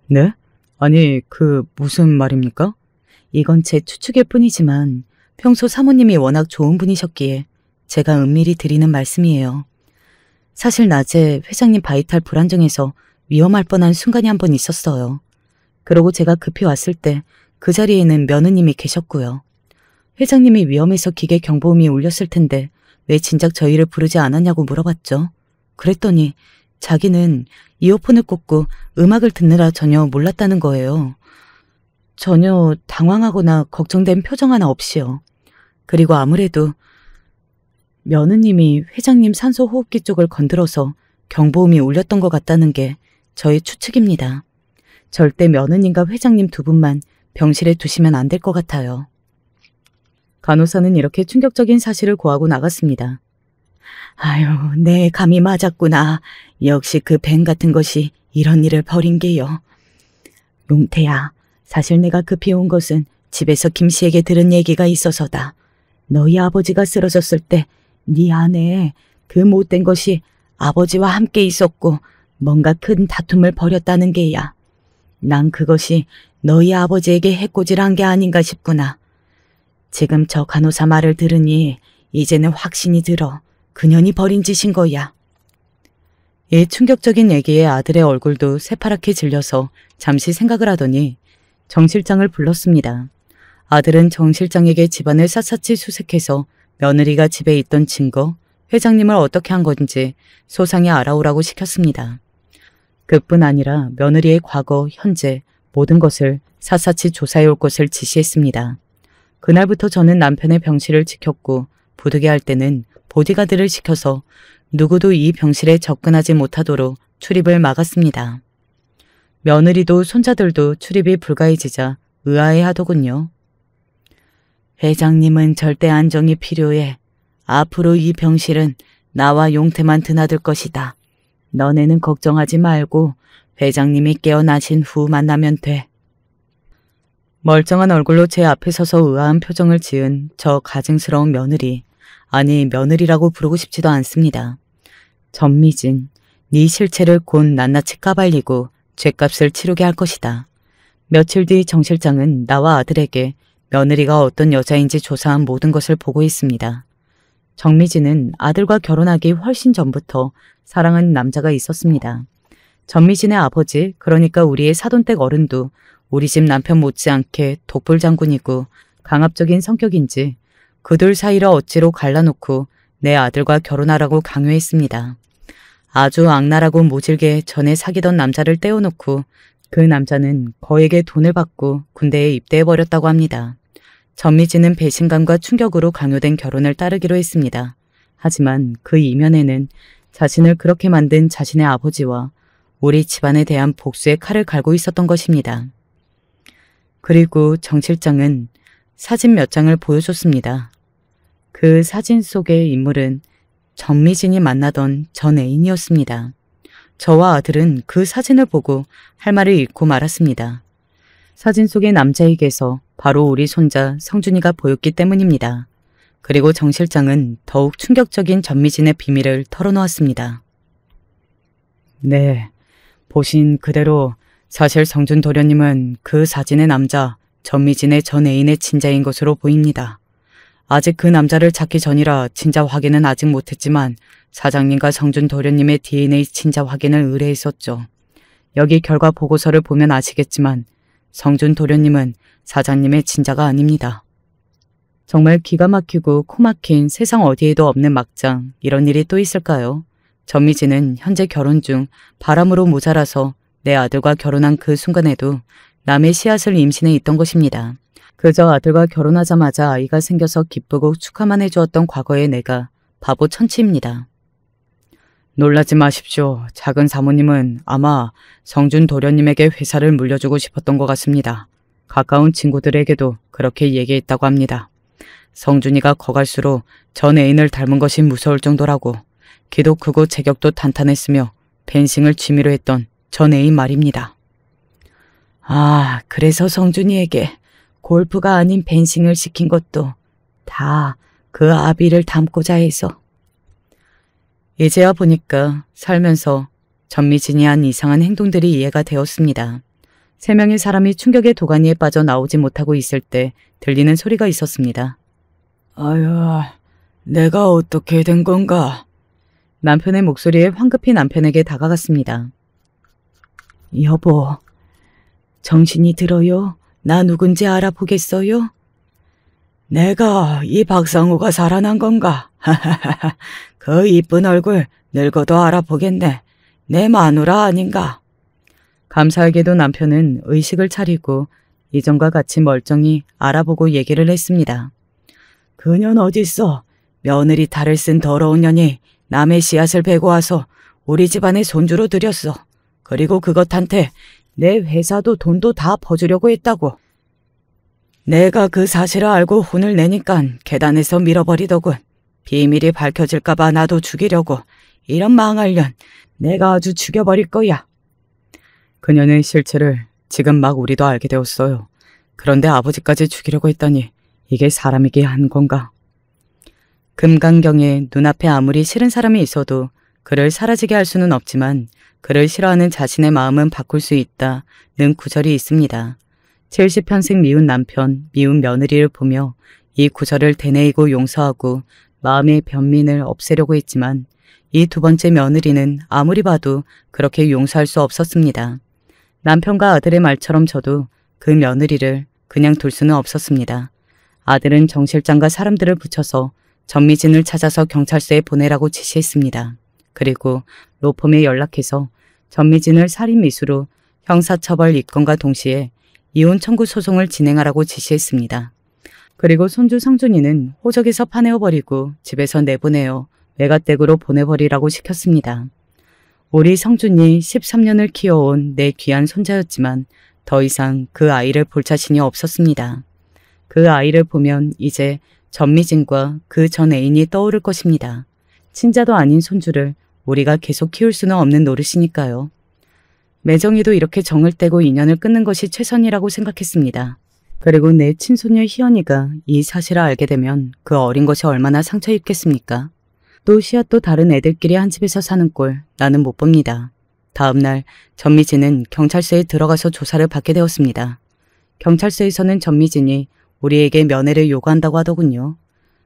네? 아니, 무슨 말입니까? 이건 제 추측일 뿐이지만 평소 사모님이 워낙 좋은 분이셨기에 제가 은밀히 드리는 말씀이에요. 사실 낮에 회장님 바이탈 불안정해서 위험할 뻔한 순간이 한 번 있었어요. 그러고 제가 급히 왔을 때 그 자리에는 며느님이 계셨고요. 회장님이 위험해서 기계 경보음이 울렸을 텐데 왜 진작 저희를 부르지 않았냐고 물어봤죠. 그랬더니 자기는 이어폰을 꽂고 음악을 듣느라 전혀 몰랐다는 거예요. 전혀 당황하거나 걱정된 표정 하나 없이요. 그리고 아무래도 며느님이 회장님 산소 호흡기 쪽을 건드려서 경보음이 울렸던 것 같다는 게 저의 추측입니다. 절대 며느님과 회장님 두 분만 병실에 두시면 안 될 것 같아요. 간호사는 이렇게 충격적인 사실을 고하고 나갔습니다. 아유, 내 감이 맞았구나. 역시 그 뱀 같은 것이 이런 일을 벌인 게요. 용태야, 사실 내가 급히 온 것은 집에서 김 씨에게 들은 얘기가 있어서다. 너희 아버지가 쓰러졌을 때 네 아내 그 못된 것이 아버지와 함께 있었고 뭔가 큰 다툼을 벌였다는 게야. 난 그것이 너희 아버지에게 해코지를 한 게 아닌가 싶구나. 지금 저 간호사 말을 들으니 이제는 확신이 들어. 그년이 벌인 짓인 거야. 이 충격적인 얘기에 아들의 얼굴도 새파랗게 질려서 잠시 생각을 하더니 정 실장을 불렀습니다. 아들은 정 실장에게 집안을 샅샅이 수색해서 며느리가 집에 있던 증거, 회장님을 어떻게 한 건지 소상히 알아오라고 시켰습니다. 그뿐 아니라 며느리의 과거, 현재 모든 것을 샅샅이 조사해 올 것을 지시했습니다. 그날부터 저는 남편의 병실을 지켰고 부득이할 때는 보디가드를 시켜서 누구도 이 병실에 접근하지 못하도록 출입을 막았습니다. 며느리도 손자들도 출입이 불가해지자 의아해하더군요. 회장님은 절대 안정이 필요해. 앞으로 이 병실은 나와 용태만 드나들 것이다. 너네는 걱정하지 말고 회장님이 깨어나신 후 만나면 돼. 멀쩡한 얼굴로 제 앞에 서서 의아한 표정을 지은 저 가증스러운 며느리. 아니, 며느리라고 부르고 싶지도 않습니다. 전미진, 네 실체를 곧 낱낱이 까발리고 죗값을 치르게 할 것이다. 며칠 뒤 정 실장은 나와 아들에게 며느리가 어떤 여자인지 조사한 모든 것을 보고 있습니다. 정미진은 아들과 결혼하기 훨씬 전부터 사랑하는 남자가 있었습니다. 전미진의 아버지, 그러니까 우리의 사돈댁 어른도 우리 집 남편 못지않게 독불장군이고 강압적인 성격인지 그들 사이를 억지로 갈라놓고 내 아들과 결혼하라고 강요했습니다. 아주 악랄하고 모질게 전에 사귀던 남자를 떼어놓고 그 남자는 거액의 돈을 받고 군대에 입대해버렸다고 합니다. 전미진은 배신감과 충격으로 강요된 결혼을 따르기로 했습니다. 하지만 그 이면에는 자신을 그렇게 만든 자신의 아버지와 우리 집안에 대한 복수의 칼을 갈고 있었던 것입니다. 그리고 정 실장은 사진 몇 장을 보여줬습니다. 그 사진 속의 인물은 전미진이 만나던 전 애인이었습니다. 저와 아들은 그 사진을 보고 할 말을 잃고 말았습니다. 사진 속의 남자에게서 바로 우리 손자 성준이가 보였기 때문입니다. 그리고 정 실장은 더욱 충격적인 전미진의 비밀을 털어놓았습니다. 네, 보신 그대로 사실 성준 도련님은 그 사진의 남자 전미진의 전 애인의 친자인 것으로 보입니다. 아직 그 남자를 찾기 전이라 친자 확인은 아직 못했지만 사장님과 성준 도련님의 DNA 친자 확인을 의뢰했었죠. 여기 결과 보고서를 보면 아시겠지만 성준 도련님은 사장님의 친자가 아닙니다. 정말 기가 막히고 코막힌 세상 어디에도 없는 막장, 이런 일이 또 있을까요? 전미진은 현재 결혼 중 바람으로 모자라서 내 아들과 결혼한 그 순간에도 남의 씨앗을 임신해 있던 것입니다. 그저 아들과 결혼하자마자 아이가 생겨서 기쁘고 축하만 해주었던 과거의 내가 바보 천치입니다. 놀라지 마십시오. 작은 사모님은 아마 성준 도련님에게 회사를 물려주고 싶었던 것 같습니다. 가까운 친구들에게도 그렇게 얘기했다고 합니다. 성준이가 커갈수록 전 애인을 닮은 것이 무서울 정도라고. 키도 크고 체격도 탄탄했으며 펜싱을 취미로 했던 전 애인 말입니다. 아, 그래서 성준이에게 골프가 아닌 펜싱을 시킨 것도 다 그 아비를 닮고자 해서. 이제야 보니까 살면서 전미진이 한 이상한 행동들이 이해가 되었습니다. 3명의 사람이 충격의 도가니에 빠져 나오지 못하고 있을 때 들리는 소리가 있었습니다. 아유, 내가 어떻게 된 건가? 남편의 목소리에 황급히 남편에게 다가갔습니다. 여보, 정신이 들어요? 나 누군지 알아보겠어요? 내가 이 박상우가 살아난 건가? 하하하하, 그 이쁜 얼굴 늙어도 알아보겠네. 내 마누라 아닌가? 감사하게도 남편은 의식을 차리고 이전과 같이 멀쩡히 알아보고 얘기를 했습니다. 그년 어딨어? 며느리 탈을 쓴 더러운 년이 남의 씨앗을 베고 와서 우리 집안에 손주로 들였어. 그리고 그것한테 내 회사도 돈도 다 퍼주려고 했다고. 내가 그 사실을 알고 혼을 내니깐 계단에서 밀어버리더군. 비밀이 밝혀질까봐 나도 죽이려고. 이런 망할 년, 내가 아주 죽여버릴 거야. 그녀의 실체를 지금 막 우리도 알게 되었어요. 그런데 아버지까지 죽이려고 했다니 이게 사람이게 한 건가? 금강경에 눈앞에 아무리 싫은 사람이 있어도 그를 사라지게 할 수는 없지만 그를 싫어하는 자신의 마음은 바꿀 수 있다는 구절이 있습니다. 70평생 미운 남편, 미운 며느리를 보며 이 구절을 되뇌이고 용서하고 마음의 변민을 없애려고 했지만 이 두 번째 며느리는 아무리 봐도 그렇게 용서할 수 없었습니다. 남편과 아들의 말처럼 저도 그 며느리를 그냥 둘 수는 없었습니다. 아들은 정 실장과 사람들을 붙여서 전미진을 찾아서 경찰서에 보내라고 지시했습니다. 그리고 로펌에 연락해서 전미진을 살인미수로 형사처벌 입건과 동시에 이혼 청구 소송을 진행하라고 지시했습니다. 그리고 손주 성준이는 호적에서 파내어버리고 집에서 내보내어 외가댁으로 보내버리라고 시켰습니다. 우리 성준이 13년을 키워온 내 귀한 손자였지만 더 이상 그 아이를 볼 자신이 없었습니다. 그 아이를 보면 이제 전미진과 그 전 애인이 떠오를 것입니다. 친자도 아닌 손주를 우리가 계속 키울 수는 없는 노릇이니까요. 매정이도 이렇게 정을 떼고 인연을 끊는 것이 최선이라고 생각했습니다. 그리고 내 친손녀 희연이가 이 사실을 알게 되면 그 어린 것이 얼마나 상처 입겠습니까? 또 씨앗도 다른 애들끼리 한 집에서 사는 꼴 나는 못 봅니다. 다음 날 전미진은 경찰서에 들어가서 조사를 받게 되었습니다. 경찰서에서는 전미진이 우리에게 면회를 요구한다고 하더군요.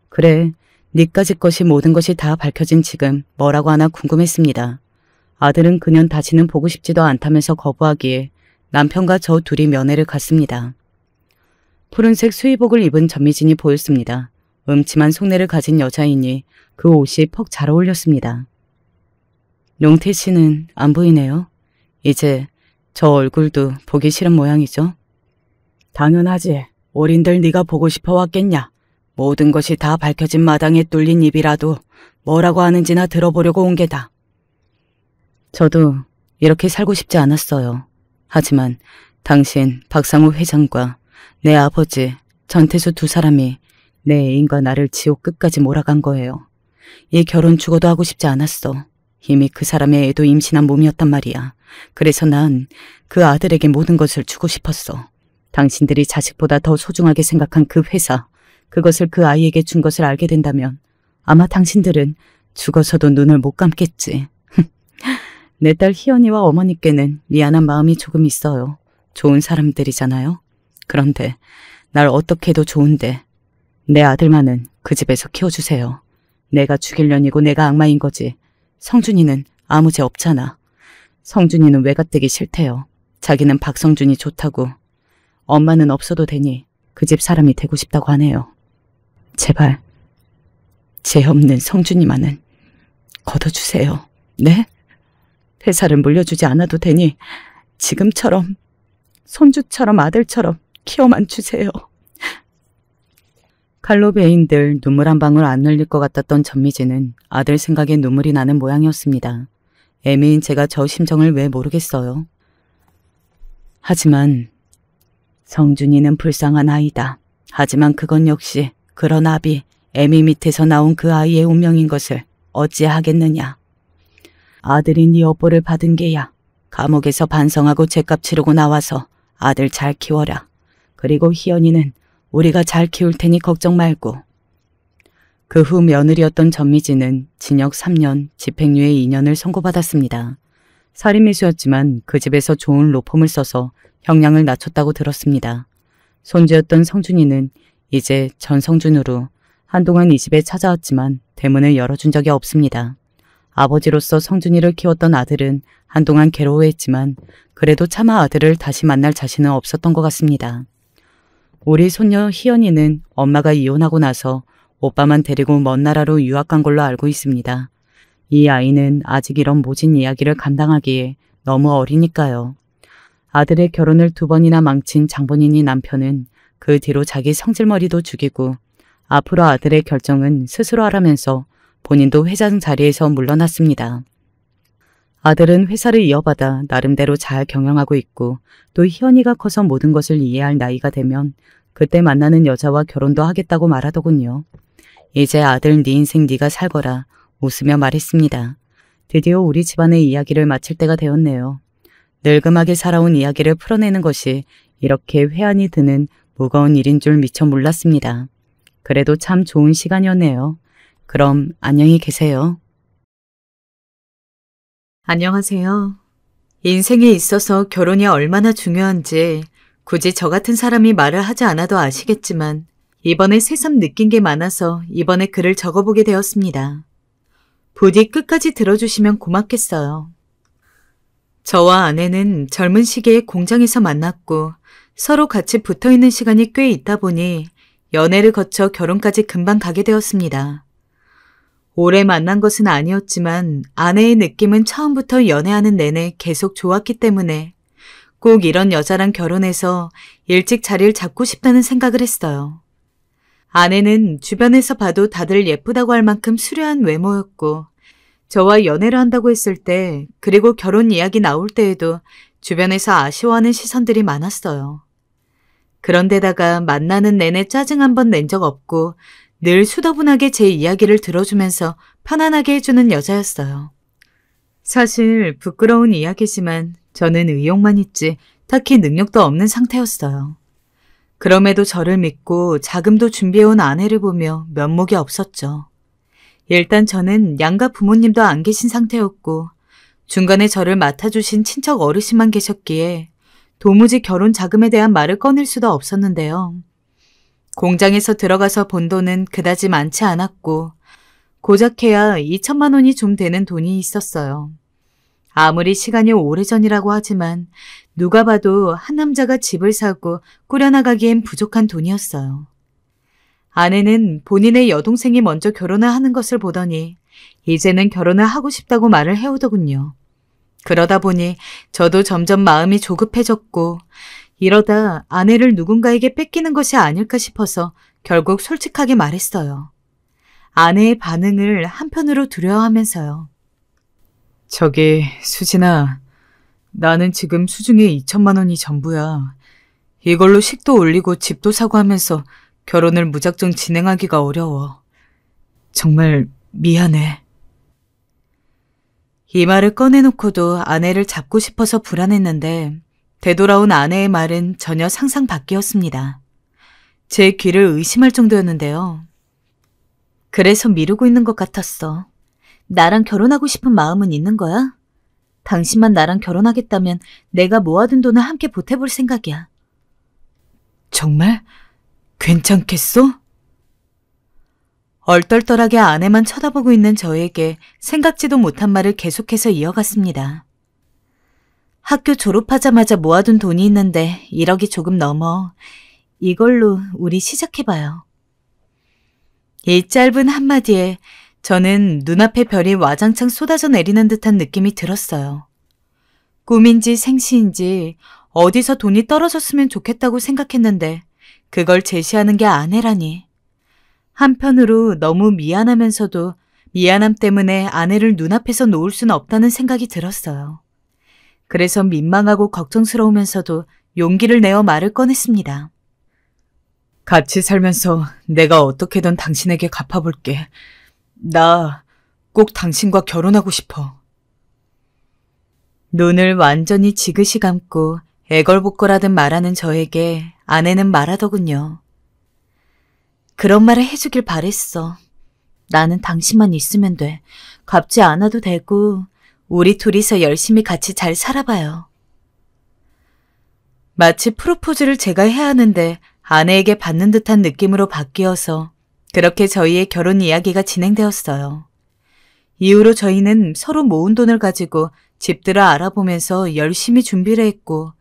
그래, 니까짓 것이 모든 것이 다 밝혀진 지금 뭐라고 하나 궁금했습니다. 아들은 그년 다시는 보고 싶지도 않다면서 거부하기에 남편과 저 둘이 면회를 갔습니다. 푸른색 수의복을 입은 전미진이 보였습니다. 음침한 속내를 가진 여자이니 그 옷이 퍽 잘 어울렸습니다. 용태 씨는 안 보이네요. 이제 저 얼굴도 보기 싫은 모양이죠. 당연하지. 어린들 네가 보고 싶어 왔겠냐. 모든 것이 다 밝혀진 마당에 뚫린 입이라도 뭐라고 하는지나 들어보려고 온 게다. 저도 이렇게 살고 싶지 않았어요. 하지만 당신 박상우 회장과 내 아버지 전태수 두 사람이 내 애인과 나를 지옥 끝까지 몰아간 거예요. 이 결혼 죽어도 하고 싶지 않았어. 이미 그 사람의 애도 임신한 몸이었단 말이야. 그래서 난 그 아들에게 모든 것을 주고 싶었어. 당신들이 자식보다 더 소중하게 생각한 그 회사, 그것을 그 아이에게 준 것을 알게 된다면 아마 당신들은 죽어서도 눈을 못 감겠지. 내 딸 희연이와 어머니께는 미안한 마음이 조금 있어요. 좋은 사람들이잖아요. 그런데 날 어떻게 해도 좋은데 내 아들만은 그 집에서 키워주세요. 내가 죽일 년이고 내가 악마인 거지. 성준이는 아무 죄 없잖아. 성준이는 외갓되기 싫대요. 자기는 박성준이 좋다고. 엄마는 없어도 되니 그 집 사람이 되고 싶다고 하네요. 제발 죄 없는 성준이만은 걷어주세요. 네? 회사를 물려주지 않아도 되니 지금처럼 손주처럼 아들처럼 키워만 주세요. 칼로 베인들 눈물 한 방울 안 흘릴 것 같았던 전미진은 아들 생각에 눈물이 나는 모양이었습니다. 애미인 제가 저 심정을 왜 모르겠어요. 하지만 성준이는 불쌍한 아이다. 하지만 그건 역시 그런 아비, 애미 밑에서 나온 그 아이의 운명인 것을 어찌하겠느냐. 아들이 네 여보를 받은 게야. 감옥에서 반성하고 죄값 치르고 나와서 아들 잘 키워라. 그리고 희연이는 우리가 잘 키울 테니 걱정 말고. 그 후 며느리였던 전미진은 징역 3년, 집행유예 2년을 선고받았습니다. 살인미수였지만 그 집에서 좋은 로펌을 써서 형량을 낮췄다고 들었습니다. 손주였던 성준이는 이제 전성준으로 한동안 이 집에 찾아왔지만 대문을 열어준 적이 없습니다. 아버지로서 성준이를 키웠던 아들은 한동안 괴로워했지만 그래도 차마 아들을 다시 만날 자신은 없었던 것 같습니다. 우리 손녀 희연이는 엄마가 이혼하고 나서 오빠만 데리고 먼 나라로 유학 간 걸로 알고 있습니다. 이 아이는 아직 이런 모진 이야기를 감당하기에 너무 어리니까요. 아들의 결혼을 2번이나 망친 장본인이 남편은 그 뒤로 자기 성질머리도 죽이고 앞으로 아들의 결정은 스스로 하라면서 본인도 회장 자리에서 물러났습니다. 아들은 회사를 이어받아 나름대로 잘 경영하고 있고 또 희연이가 커서 모든 것을 이해할 나이가 되면 그때 만나는 여자와 결혼도 하겠다고 말하더군요. 이제 아들 네 인생 네가 살거라 웃으며 말했습니다. 드디어 우리 집안의 이야기를 마칠 때가 되었네요. 늙음하게 살아온 이야기를 풀어내는 것이 이렇게 회한이 드는 무거운 일인 줄 미처 몰랐습니다. 그래도 참 좋은 시간이었네요. 그럼 안녕히 계세요. 안녕하세요. 인생에 있어서 결혼이 얼마나 중요한지 굳이 저 같은 사람이 말을 하지 않아도 아시겠지만 이번에 새삼 느낀 게 많아서 이번에 글을 적어보게 되었습니다. 부디 끝까지 들어주시면 고맙겠어요. 저와 아내는 젊은 시기에 공장에서 만났고 서로 같이 붙어있는 시간이 꽤 있다 보니 연애를 거쳐 결혼까지 금방 가게 되었습니다. 오래 만난 것은 아니었지만 아내의 느낌은 처음부터 연애하는 내내 계속 좋았기 때문에 꼭 이런 여자랑 결혼해서 일찍 자리를 잡고 싶다는 생각을 했어요. 아내는 주변에서 봐도 다들 예쁘다고 할 만큼 수려한 외모였고 저와 연애를 한다고 했을 때 그리고 결혼 이야기 나올 때에도 주변에서 아쉬워하는 시선들이 많았어요. 그런데다가 만나는 내내 짜증 한 번 낸 적 없고 늘 수더분하게 제 이야기를 들어주면서 편안하게 해주는 여자였어요. 사실 부끄러운 이야기지만 저는 의욕만 있지 딱히 능력도 없는 상태였어요. 그럼에도 저를 믿고 자금도 준비해온 아내를 보며 면목이 없었죠. 일단 저는 양가 부모님도 안 계신 상태였고 중간에 저를 맡아주신 친척 어르신만 계셨기에 도무지 결혼 자금에 대한 말을 꺼낼 수도 없었는데요. 공장에서 들어가서 본 돈은 그다지 많지 않았고 고작해야 2천만 원이 좀 되는 돈이 있었어요. 아무리 시간이 오래전이라고 하지만 누가 봐도 한 남자가 집을 사고 꾸려나가기엔 부족한 돈이었어요. 아내는 본인의 여동생이 먼저 결혼을 하는 것을 보더니 이제는 결혼을 하고 싶다고 말을 해오더군요. 그러다 보니 저도 점점 마음이 조급해졌고 이러다 아내를 누군가에게 뺏기는 것이 아닐까 싶어서 결국 솔직하게 말했어요. 아내의 반응을 한편으로 두려워하면서요. 저기 수진아, 나는 지금 수중에 2천만 원이 전부야. 이걸로 식도 올리고 집도 사고 하면서 결혼을 무작정 진행하기가 어려워. 정말 미안해. 이 말을 꺼내놓고도 아내를 잡고 싶어서 불안했는데 되돌아온 아내의 말은 전혀 상상 밖이었습니다. 제 귀를 의심할 정도였는데요. 그래서 미루고 있는 것 같았어. 나랑 결혼하고 싶은 마음은 있는 거야? 당신만 나랑 결혼하겠다면 내가 모아둔 돈을 함께 보태볼 생각이야. 정말? 괜찮겠어? 얼떨떨하게 아내만 쳐다보고 있는 저에게 생각지도 못한 말을 계속해서 이어갔습니다. 학교 졸업하자마자 모아둔 돈이 있는데 1억이 조금 넘어. 이걸로 우리 시작해봐요. 이 짧은 한마디에 저는 눈앞에 별이 와장창 쏟아져 내리는 듯한 느낌이 들었어요. 꿈인지 생시인지 어디서 돈이 떨어졌으면 좋겠다고 생각했는데 그걸 제시하는 게 아내라니. 한편으로 너무 미안하면서도 미안함 때문에 아내를 눈앞에서 놓을 수는 없다는 생각이 들었어요. 그래서 민망하고 걱정스러우면서도 용기를 내어 말을 꺼냈습니다. 같이 살면서 내가 어떻게든 당신에게 갚아볼게. 나 꼭 당신과 결혼하고 싶어. 눈을 완전히 지그시 감고 애걸복걸하듯 말하는 저에게 아내는 말하더군요. 그런 말을 해주길 바랬어. 나는 당신만 있으면 돼. 갚지 않아도 되고 우리 둘이서 열심히 같이 잘 살아봐요. 마치 프로포즈를 제가 해야 하는데 아내에게 받는 듯한 느낌으로 바뀌어서 그렇게 저희의 결혼 이야기가 진행되었어요. 이후로 저희는 서로 모은 돈을 가지고 집들을 알아보면서 열심히 준비를 했고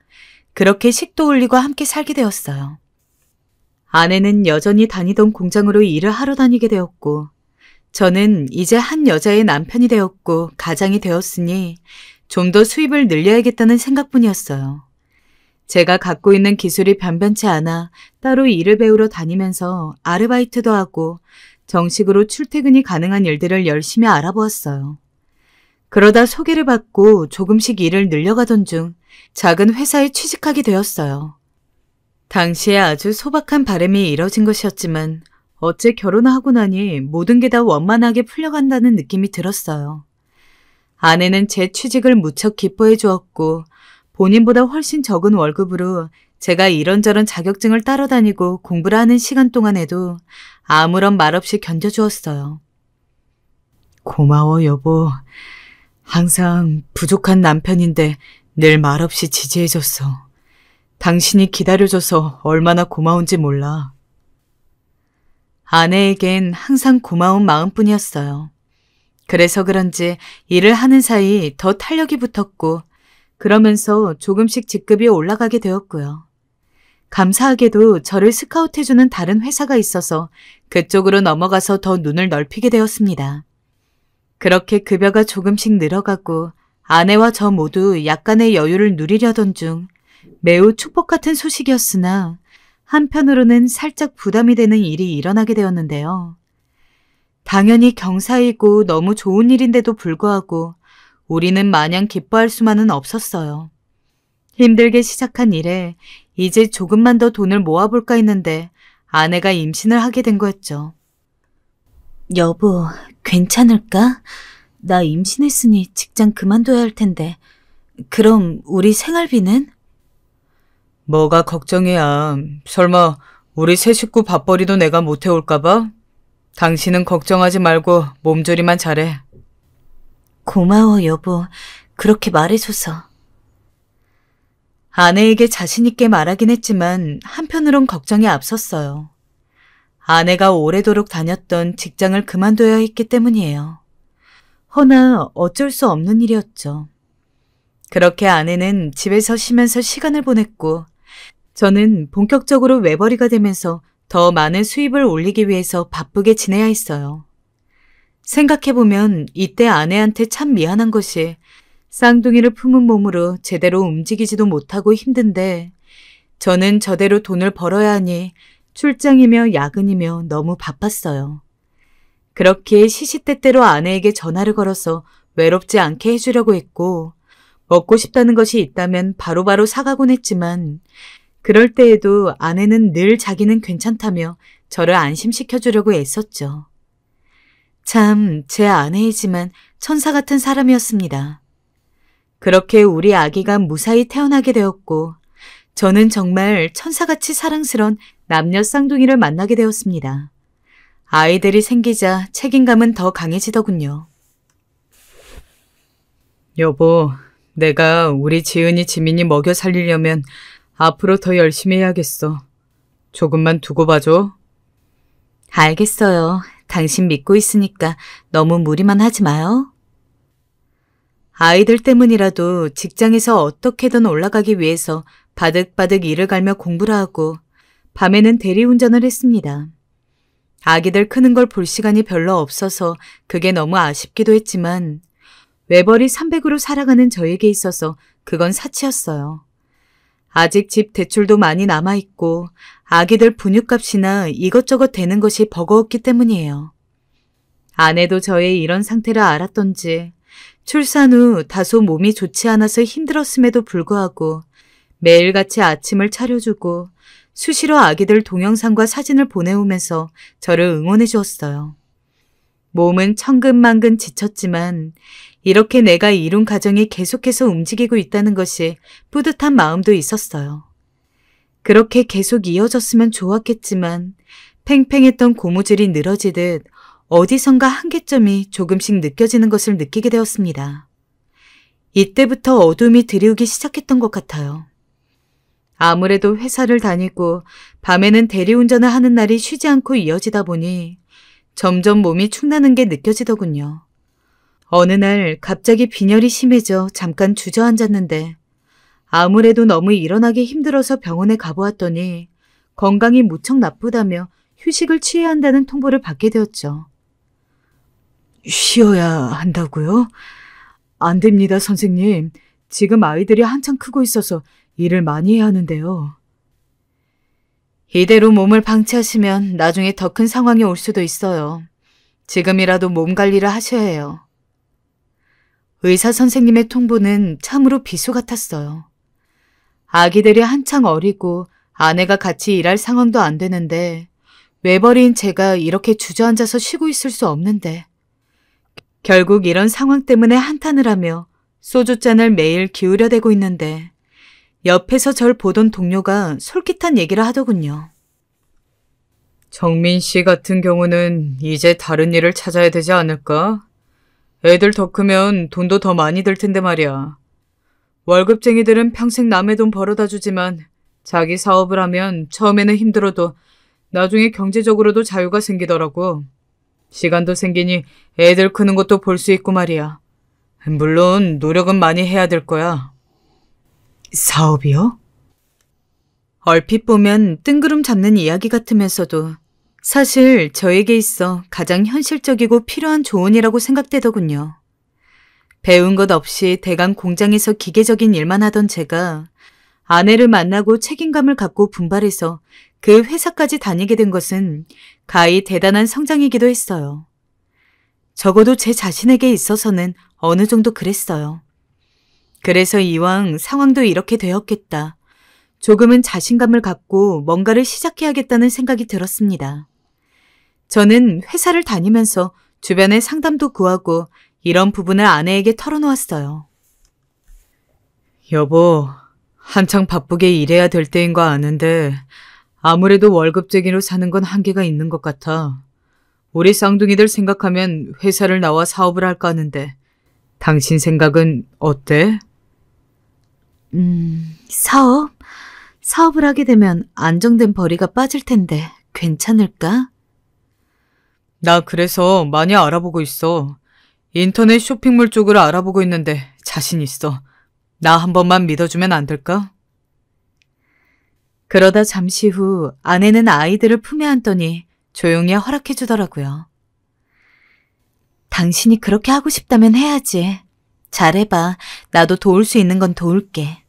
그렇게 식도 올리고 함께 살게 되었어요. 아내는 여전히 다니던 공장으로 일을 하러 다니게 되었고 저는 이제 한 여자의 남편이 되었고 가장이 되었으니 좀 더 수입을 늘려야겠다는 생각뿐이었어요. 제가 갖고 있는 기술이 변변치 않아 따로 일을 배우러 다니면서 아르바이트도 하고 정식으로 출퇴근이 가능한 일들을 열심히 알아보았어요. 그러다 소개를 받고 조금씩 일을 늘려가던 중 작은 회사에 취직하게 되었어요. 당시에 아주 소박한 바람이 이뤄진 것이었지만 어째 결혼을 하고 나니 모든 게 다 원만하게 풀려간다는 느낌이 들었어요. 아내는 제 취직을 무척 기뻐해 주었고 본인보다 훨씬 적은 월급으로 제가 이런저런 자격증을 따라다니고 공부를 하는 시간 동안에도 아무런 말 없이 견뎌주었어요. 고마워 여보. 항상 부족한 남편인데 늘 말없이 지지해줬어. 당신이 기다려줘서 얼마나 고마운지 몰라. 아내에겐 항상 고마운 마음뿐이었어요. 그래서 그런지 일을 하는 사이 더 탄력이 붙었고 그러면서 조금씩 직급이 올라가게 되었고요. 감사하게도 저를 스카우트해주는 다른 회사가 있어서 그쪽으로 넘어가서 더 눈을 넓히게 되었습니다. 그렇게 급여가 조금씩 늘어가고 아내와 저 모두 약간의 여유를 누리려던 중 매우 축복 같은 소식이었으나 한편으로는 살짝 부담이 되는 일이 일어나게 되었는데요. 당연히 경사이고 너무 좋은 일인데도 불구하고 우리는 마냥 기뻐할 수만은 없었어요. 힘들게 시작한 일에 이제 조금만 더 돈을 모아볼까 했는데 아내가 임신을 하게 된 거였죠. 여보, 괜찮을까? 나 임신했으니 직장 그만둬야 할 텐데. 그럼 우리 생활비는? 뭐가 걱정이야. 설마 우리 세 식구 밥벌이도 내가 못 해올까 봐? 당신은 걱정하지 말고 몸조리만 잘해. 고마워, 여보. 그렇게 말해줘서. 아내에게 자신 있게 말하긴 했지만 한편으론 걱정이 앞섰어요. 아내가 오래도록 다녔던 직장을 그만둬야 했기 때문이에요. 허나 어쩔 수 없는 일이었죠. 그렇게 아내는 집에서 쉬면서 시간을 보냈고 저는 본격적으로 외벌이가 되면서 더 많은 수입을 올리기 위해서 바쁘게 지내야 했어요. 생각해보면 이때 아내한테 참 미안한 것이 쌍둥이를 품은 몸으로 제대로 움직이지도 못하고 힘든데 저는 저대로 돈을 벌어야 하니 출장이며 야근이며 너무 바빴어요. 그렇게 시시때때로 아내에게 전화를 걸어서 외롭지 않게 해주려고 했고 먹고 싶다는 것이 있다면 바로바로 사가곤 했지만 그럴 때에도 아내는 늘 자기는 괜찮다며 저를 안심시켜주려고 애썼죠. 참 제 아내이지만 천사 같은 사람이었습니다. 그렇게 우리 아기가 무사히 태어나게 되었고 저는 정말 천사같이 사랑스러운 남녀 쌍둥이를 만나게 되었습니다. 아이들이 생기자 책임감은 더 강해지더군요. 여보, 내가 우리 지은이 지민이 먹여 살리려면 앞으로 더 열심히 해야겠어. 조금만 두고 봐줘. 알겠어요. 당신 믿고 있으니까 너무 무리만 하지 마요. 아이들 때문이라도 직장에서 어떻게든 올라가기 위해서 바득바득 일을 갈며 공부를 하고 밤에는 대리운전을 했습니다. 아기들 크는 걸 볼 시간이 별로 없어서 그게 너무 아쉽기도 했지만 외벌이 300으로 살아가는 저에게 있어서 그건 사치였어요. 아직 집 대출도 많이 남아있고 아기들 분유값이나 이것저것 되는 것이 버거웠기 때문이에요. 아내도 저의 이런 상태를 알았던지 출산 후 다소 몸이 좋지 않아서 힘들었음에도 불구하고 매일같이 아침을 차려주고 수시로 아기들 동영상과 사진을 보내오면서 저를 응원해 주었어요. 몸은 천근만근 지쳤지만 이렇게 내가 이룬 가정이 계속해서 움직이고 있다는 것이 뿌듯한 마음도 있었어요. 그렇게 계속 이어졌으면 좋았겠지만 팽팽했던 고무줄이 늘어지듯 어디선가 한계점이 조금씩 느껴지는 것을 느끼게 되었습니다. 이때부터 어둠이 드리우기 시작했던 것 같아요. 아무래도 회사를 다니고 밤에는 대리운전을 하는 날이 쉬지 않고 이어지다 보니 점점 몸이 축나는 게 느껴지더군요. 어느 날 갑자기 빈혈이 심해져 잠깐 주저앉았는데 아무래도 너무 일어나기 힘들어서 병원에 가보았더니 건강이 무척 나쁘다며 휴식을 취해야 한다는 통보를 받게 되었죠. 쉬어야 한다고요? 안 됩니다, 선생님. 지금 아이들이 한창 크고 있어서 일을 많이 해야 하는데요. 이대로 몸을 방치하시면 나중에 더 큰 상황이 올 수도 있어요. 지금이라도 몸 관리를 하셔야 해요. 의사 선생님의 통보는 참으로 비수 같았어요. 아기들이 한창 어리고 아내가 같이 일할 상황도 안 되는데 외벌이인 제가 이렇게 주저앉아서 쉬고 있을 수 없는데 결국 이런 상황 때문에 한탄을 하며 소주잔을 매일 기울여대고 있는데 옆에서 절 보던 동료가 솔깃한 얘기를 하더군요. 정민 씨 같은 경우는 이제 다른 일을 찾아야 되지 않을까? 애들 더 크면 돈도 더 많이 들 텐데 말이야. 월급쟁이들은 평생 남의 돈 벌어다 주지만 자기 사업을 하면 처음에는 힘들어도 나중에 경제적으로도 자유가 생기더라고. 시간도 생기니 애들 크는 것도 볼 수 있고 말이야. 물론 노력은 많이 해야 될 거야. 사업이요? 얼핏 보면 뜬구름 잡는 이야기 같으면서도 사실 저에게 있어 가장 현실적이고 필요한 조언이라고 생각되더군요. 배운 것 없이 대강 공장에서 기계적인 일만 하던 제가 아내를 만나고 책임감을 갖고 분발해서 그 회사까지 다니게 된 것은 가히 대단한 성장이기도 했어요. 적어도 제 자신에게 있어서는 어느 정도 그랬어요. 그래서 이왕 상황도 이렇게 되었겠다. 조금은 자신감을 갖고 뭔가를 시작해야겠다는 생각이 들었습니다. 저는 회사를 다니면서 주변에 상담도 구하고 이런 부분을 아내에게 털어놓았어요. 여보, 한창 바쁘게 일해야 될 때인 거 아는데 아무래도 월급쟁이로 사는 건 한계가 있는 것 같아. 우리 쌍둥이들 생각하면 회사를 나와 사업을 할까 하는데 당신 생각은 어때? 사업을 하게 되면 안정된 벌이가 빠질 텐데 괜찮을까? 나 그래서 많이 알아보고 있어. 인터넷 쇼핑몰 쪽을 알아보고 있는데 자신 있어. 나 한 번만 믿어주면 안 될까? 그러다 잠시 후 아내는 아이들을 품에 안더니 조용히 허락해 주더라고요. 당신이 그렇게 하고 싶다면 해야지. 잘해봐. 나도 도울 수 있는 건 도울게.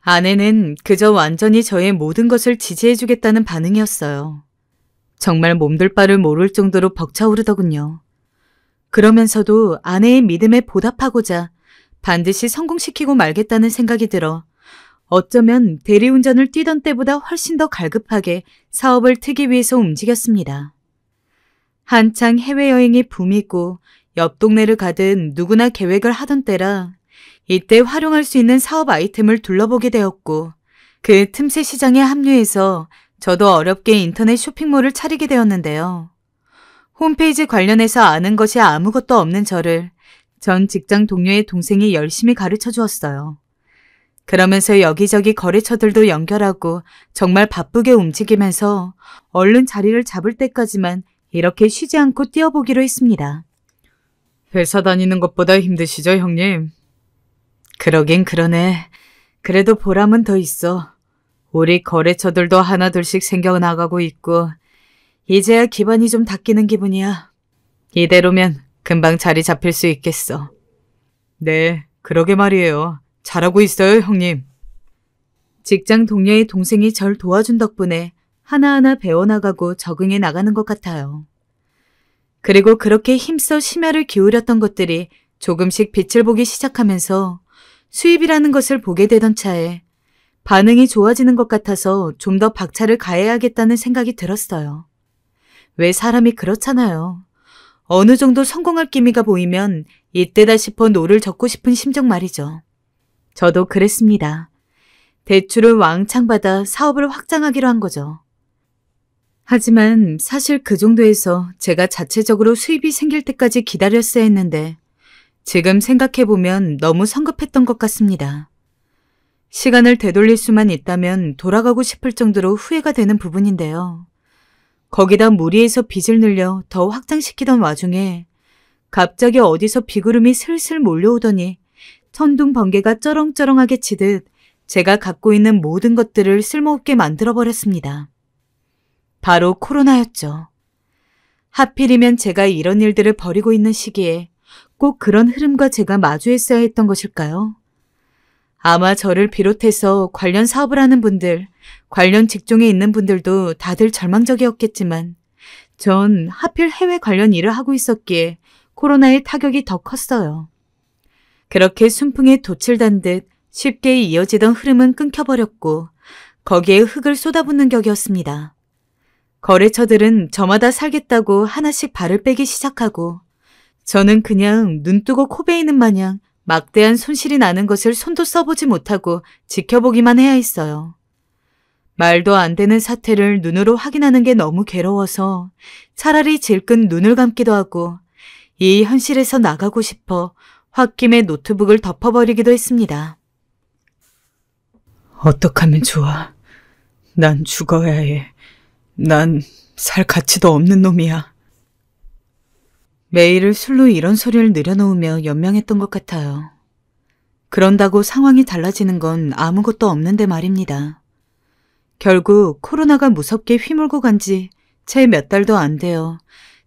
아내는 그저 완전히 저의 모든 것을 지지해주겠다는 반응이었어요. 정말 몸둘 바를 모를 정도로 벅차오르더군요. 그러면서도 아내의 믿음에 보답하고자 반드시 성공시키고 말겠다는 생각이 들어 어쩌면 대리운전을 뛰던 때보다 훨씬 더 갈급하게 사업을 트기 위해서 움직였습니다. 한창 해외여행이 붐이고 옆 동네를 가든 누구나 계획을 하던 때라 이때 활용할 수 있는 사업 아이템을 둘러보게 되었고 그 틈새 시장에 합류해서 저도 어렵게 인터넷 쇼핑몰을 차리게 되었는데요. 홈페이지 관련해서 아는 것이 아무것도 없는 저를 전 직장 동료의 동생이 열심히 가르쳐 주었어요. 그러면서 여기저기 거래처들도 연결하고 정말 바쁘게 움직이면서 얼른 자리를 잡을 때까지만 이렇게 쉬지 않고 뛰어보기로 했습니다. 회사 다니는 것보다 힘드시죠, 형님? 그러긴 그러네. 그래도 보람은 더 있어. 우리 거래처들도 하나둘씩 생겨나가고 있고 이제야 기반이 좀 닦이는 기분이야. 이대로면 금방 자리 잡힐 수 있겠어. 네, 그러게 말이에요. 잘하고 있어요, 형님. 직장 동료의 동생이 절 도와준 덕분에 하나하나 배워나가고 적응해 나가는 것 같아요. 그리고 그렇게 힘써 심혈을 기울였던 것들이 조금씩 빛을 보기 시작하면서 수입이라는 것을 보게 되던 차에 반응이 좋아지는 것 같아서 좀 더 박차를 가해야겠다는 생각이 들었어요. 왜 사람이 그렇잖아요. 어느 정도 성공할 기미가 보이면 이때다 싶어 노를 젓고 싶은 심정 말이죠. 저도 그랬습니다. 대출을 왕창 받아 사업을 확장하기로 한 거죠. 하지만 사실 그 정도에서 제가 자체적으로 수입이 생길 때까지 기다렸어야 했는데 지금 생각해보면 너무 성급했던 것 같습니다. 시간을 되돌릴 수만 있다면 돌아가고 싶을 정도로 후회가 되는 부분인데요. 거기다 무리해서 빚을 늘려 더 확장시키던 와중에 갑자기 어디서 비구름이 슬슬 몰려오더니 천둥 번개가 쩌렁쩌렁하게 치듯 제가 갖고 있는 모든 것들을 쓸모없게 만들어버렸습니다. 바로 코로나였죠. 하필이면 제가 이런 일들을 벌이고 있는 시기에 꼭 그런 흐름과 제가 마주했어야 했던 것일까요? 아마 저를 비롯해서 관련 사업을 하는 분들, 관련 직종에 있는 분들도 다들 절망적이었겠지만 전 하필 해외 관련 일을 하고 있었기에 코로나의 타격이 더 컸어요. 그렇게 순풍에 돛을 단 듯 쉽게 이어지던 흐름은 끊겨버렸고 거기에 흙을 쏟아붓는 격이었습니다. 거래처들은 저마다 살겠다고 하나씩 발을 빼기 시작하고 저는 그냥 눈뜨고 코 베이는 마냥 막대한 손실이 나는 것을 손도 써보지 못하고 지켜보기만 해야 했어요. 말도 안 되는 사태를 눈으로 확인하는 게 너무 괴로워서 차라리 질끈 눈을 감기도 하고 이 현실에서 나가고 싶어 홧김에 노트북을 덮어버리기도 했습니다. 어떡하면 좋아. 난 죽어야 해. 난 살 가치도 없는 놈이야. 매일을 술로 이런 소리를 늘여놓으며 연명했던 것 같아요. 그런다고 상황이 달라지는 건 아무것도 없는데 말입니다. 결국 코로나가 무섭게 휘몰고 간 지 채 몇 달도 안 돼요.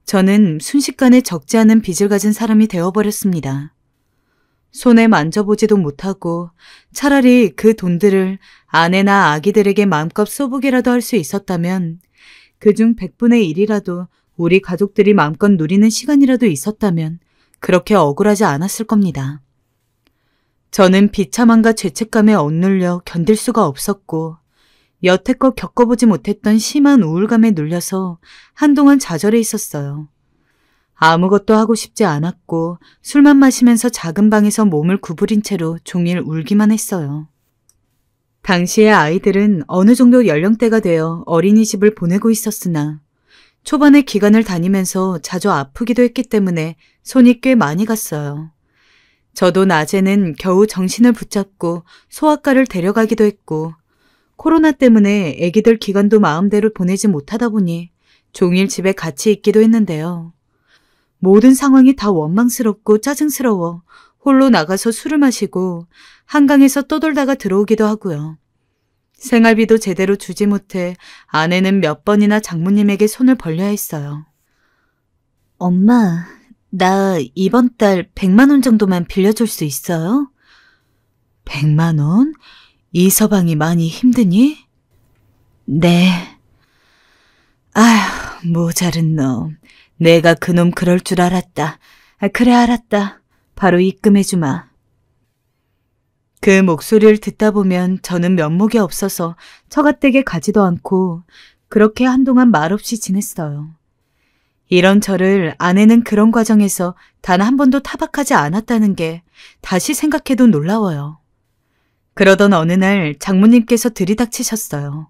저는 순식간에 적지 않은 빚을 가진 사람이 되어버렸습니다. 손에 만져보지도 못하고 차라리 그 돈들을 아내나 아기들에게 마음껏 써보기라도 할 수 있었다면, 그중 100분의 1이라도 우리 가족들이 마음껏 누리는 시간이라도 있었다면 그렇게 억울하지 않았을 겁니다. 저는 비참함과 죄책감에 억눌려 견딜 수가 없었고, 여태껏 겪어보지 못했던 심한 우울감에 눌려서 한동안 좌절해 있었어요. 아무것도 하고 싶지 않았고 술만 마시면서 작은 방에서 몸을 구부린 채로 종일 울기만 했어요. 당시의 아이들은 어느 정도 연령대가 되어 어린이집을 보내고 있었으나 초반에 기간을 다니면서 자주 아프기도 했기 때문에 손이 꽤 많이 갔어요. 저도 낮에는 겨우 정신을 붙잡고 소아과를 데려가기도 했고, 코로나 때문에 애기들 기간도 마음대로 보내지 못하다 보니 종일 집에 같이 있기도 했는데요. 모든 상황이 다 원망스럽고 짜증스러워 홀로 나가서 술을 마시고 한강에서 떠돌다가 들어오기도 하고요. 생활비도 제대로 주지 못해 아내는 몇 번이나 장모님에게 손을 벌려야 했어요. 엄마, 나 이번 달 100만 원 정도만 빌려줄 수 있어요? 100만 원? 이 서방이 많이 힘드니? 네. 아휴, 모자른 놈. 내가 그놈 그럴 줄 알았다. 그래, 알았다. 바로 입금해주마. 그 목소리를 듣다 보면 저는 면목이 없어서 처갓댁에 가지도 않고 그렇게 한동안 말없이 지냈어요. 이런 저를 아내는 그런 과정에서 단 한 번도 타박하지 않았다는 게 다시 생각해도 놀라워요. 그러던 어느 날 장모님께서 들이닥치셨어요.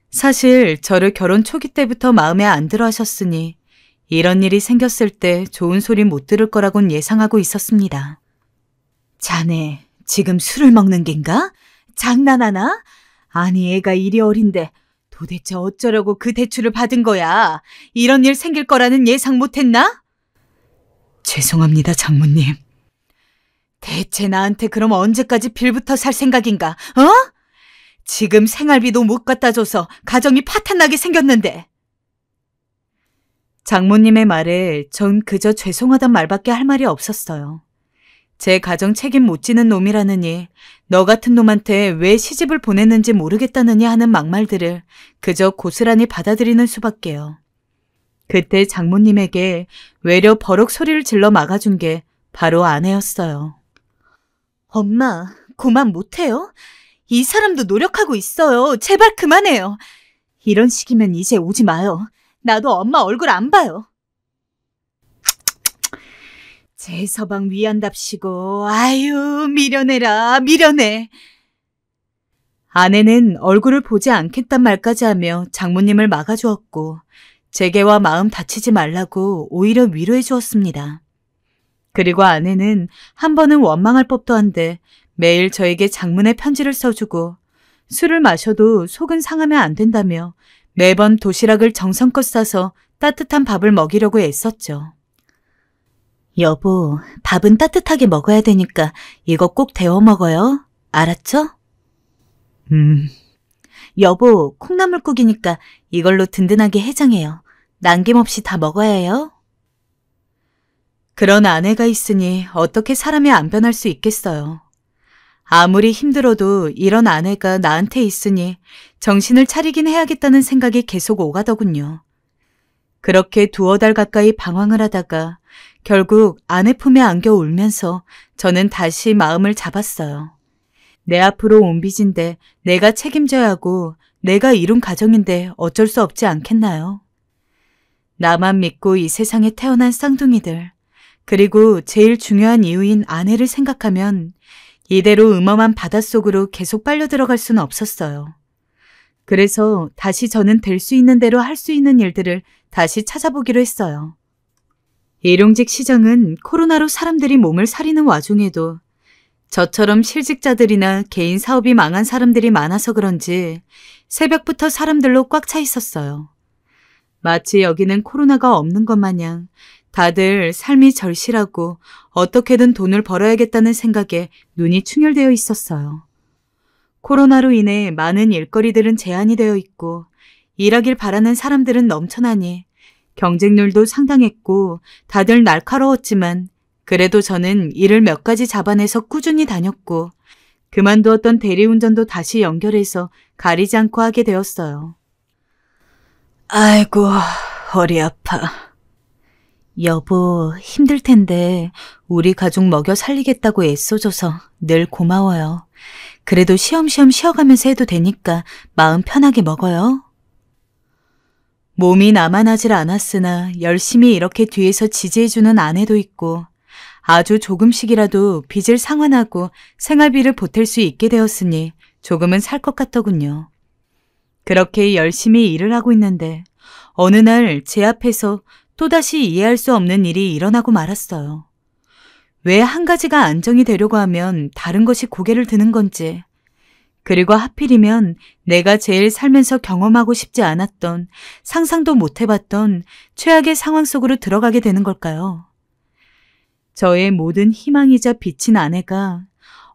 사실 저를 결혼 초기 때부터 마음에 안 들어 하셨으니 이런 일이 생겼을 때 좋은 소리 못 들을 거라곤 예상하고 있었습니다. 자네 지금 술을 먹는 겐가? 장난하나? 아니 애가 이리 어린데 도대체 어쩌려고 그 대출을 받은 거야? 이런 일 생길 거라는 예상 못했나? 죄송합니다, 장모님. 대체 나한테 그럼 언제까지 빌부터 살 생각인가? 어? 지금 생활비도 못 갖다 줘서 가정이 파탄나게 생겼는데. 장모님의 말에 전 그저 죄송하단 말밖에 할 말이 없었어요. 제 가정 책임 못 지는 놈이라느니, 너 같은 놈한테 왜 시집을 보냈는지 모르겠다느니 하는 막말들을 그저 고스란히 받아들이는 수밖에요. 그때 장모님에게 외려 버럭 소리를 질러 막아준 게 바로 아내였어요. 엄마, 그만 못해요? 이 사람도 노력하고 있어요. 제발 그만해요. 이런 식이면 이제 오지 마요. 나도 엄마 얼굴 안 봐요. 제 서방 위한답시고 아유 미련해라 미련해. 아내는 얼굴을 보지 않겠단 말까지 하며 장모님을 막아주었고 제게와 마음 다치지 말라고 오히려 위로해 주었습니다. 그리고 아내는 한 번은 원망할 법도 한데 매일 저에게 장문의 편지를 써주고 술을 마셔도 속은 상하면 안 된다며 매번 도시락을 정성껏 싸서 따뜻한 밥을 먹이려고 애썼죠. 여보, 밥은 따뜻하게 먹어야 되니까 이거 꼭 데워 먹어요. 알았죠? 여보, 콩나물국이니까 이걸로 든든하게 해장해요. 남김없이 다 먹어야 해요. 그런 아내가 있으니 어떻게 사람이 안 변할 수 있겠어요. 아무리 힘들어도 이런 아내가 나한테 있으니 정신을 차리긴 해야겠다는 생각이 계속 오가더군요. 그렇게 두어 달 가까이 방황을 하다가 결국 아내 품에 안겨 울면서 저는 다시 마음을 잡았어요. 내 앞으로 온 빚인데 내가 책임져야 하고 내가 이룬 가정인데 어쩔 수 없지 않겠나요? 나만 믿고 이 세상에 태어난 쌍둥이들, 그리고 제일 중요한 이유인 아내를 생각하면 이대로 음험한 바닷속으로 계속 빨려 들어갈 수는 없었어요. 그래서 다시 저는 될 수 있는 대로 할 수 있는 일들을 다시 찾아보기로 했어요. 일용직 시장은 코로나로 사람들이 몸을 사리는 와중에도 저처럼 실직자들이나 개인 사업이 망한 사람들이 많아서 그런지 새벽부터 사람들로 꽉 차 있었어요. 마치 여기는 코로나가 없는 것 마냥 다들 삶이 절실하고 어떻게든 돈을 벌어야겠다는 생각에 눈이 충혈되어 있었어요. 코로나로 인해 많은 일거리들은 제한이 되어 있고 일하길 바라는 사람들은 넘쳐나니 경쟁률도 상당했고 다들 날카로웠지만 그래도 저는 일을 몇 가지 잡아내서 꾸준히 다녔고 그만두었던 대리운전도 다시 연결해서 가리지 않고 하게 되었어요. 아이고, 허리 아파. 여보, 힘들 텐데 우리 가족 먹여 살리겠다고 애써줘서 늘 고마워요. 그래도 쉬엄쉬엄 쉬어가면서 해도 되니까 마음 편하게 먹어요. 몸이 나만하질 않았으나 열심히 이렇게 뒤에서 지지해주는 아내도 있고 아주 조금씩이라도 빚을 상환하고 생활비를 보탤 수 있게 되었으니 조금은 살 것 같더군요. 그렇게 열심히 일을 하고 있는데 어느 날 제 앞에서 또다시 이해할 수 없는 일이 일어나고 말았어요. 왜 한 가지가 안정이 되려고 하면 다른 것이 고개를 드는 건지, 그리고 하필이면 내가 제일 살면서 경험하고 싶지 않았던, 상상도 못 해봤던 최악의 상황 속으로 들어가게 되는 걸까요? 저의 모든 희망이자 빛인 아내가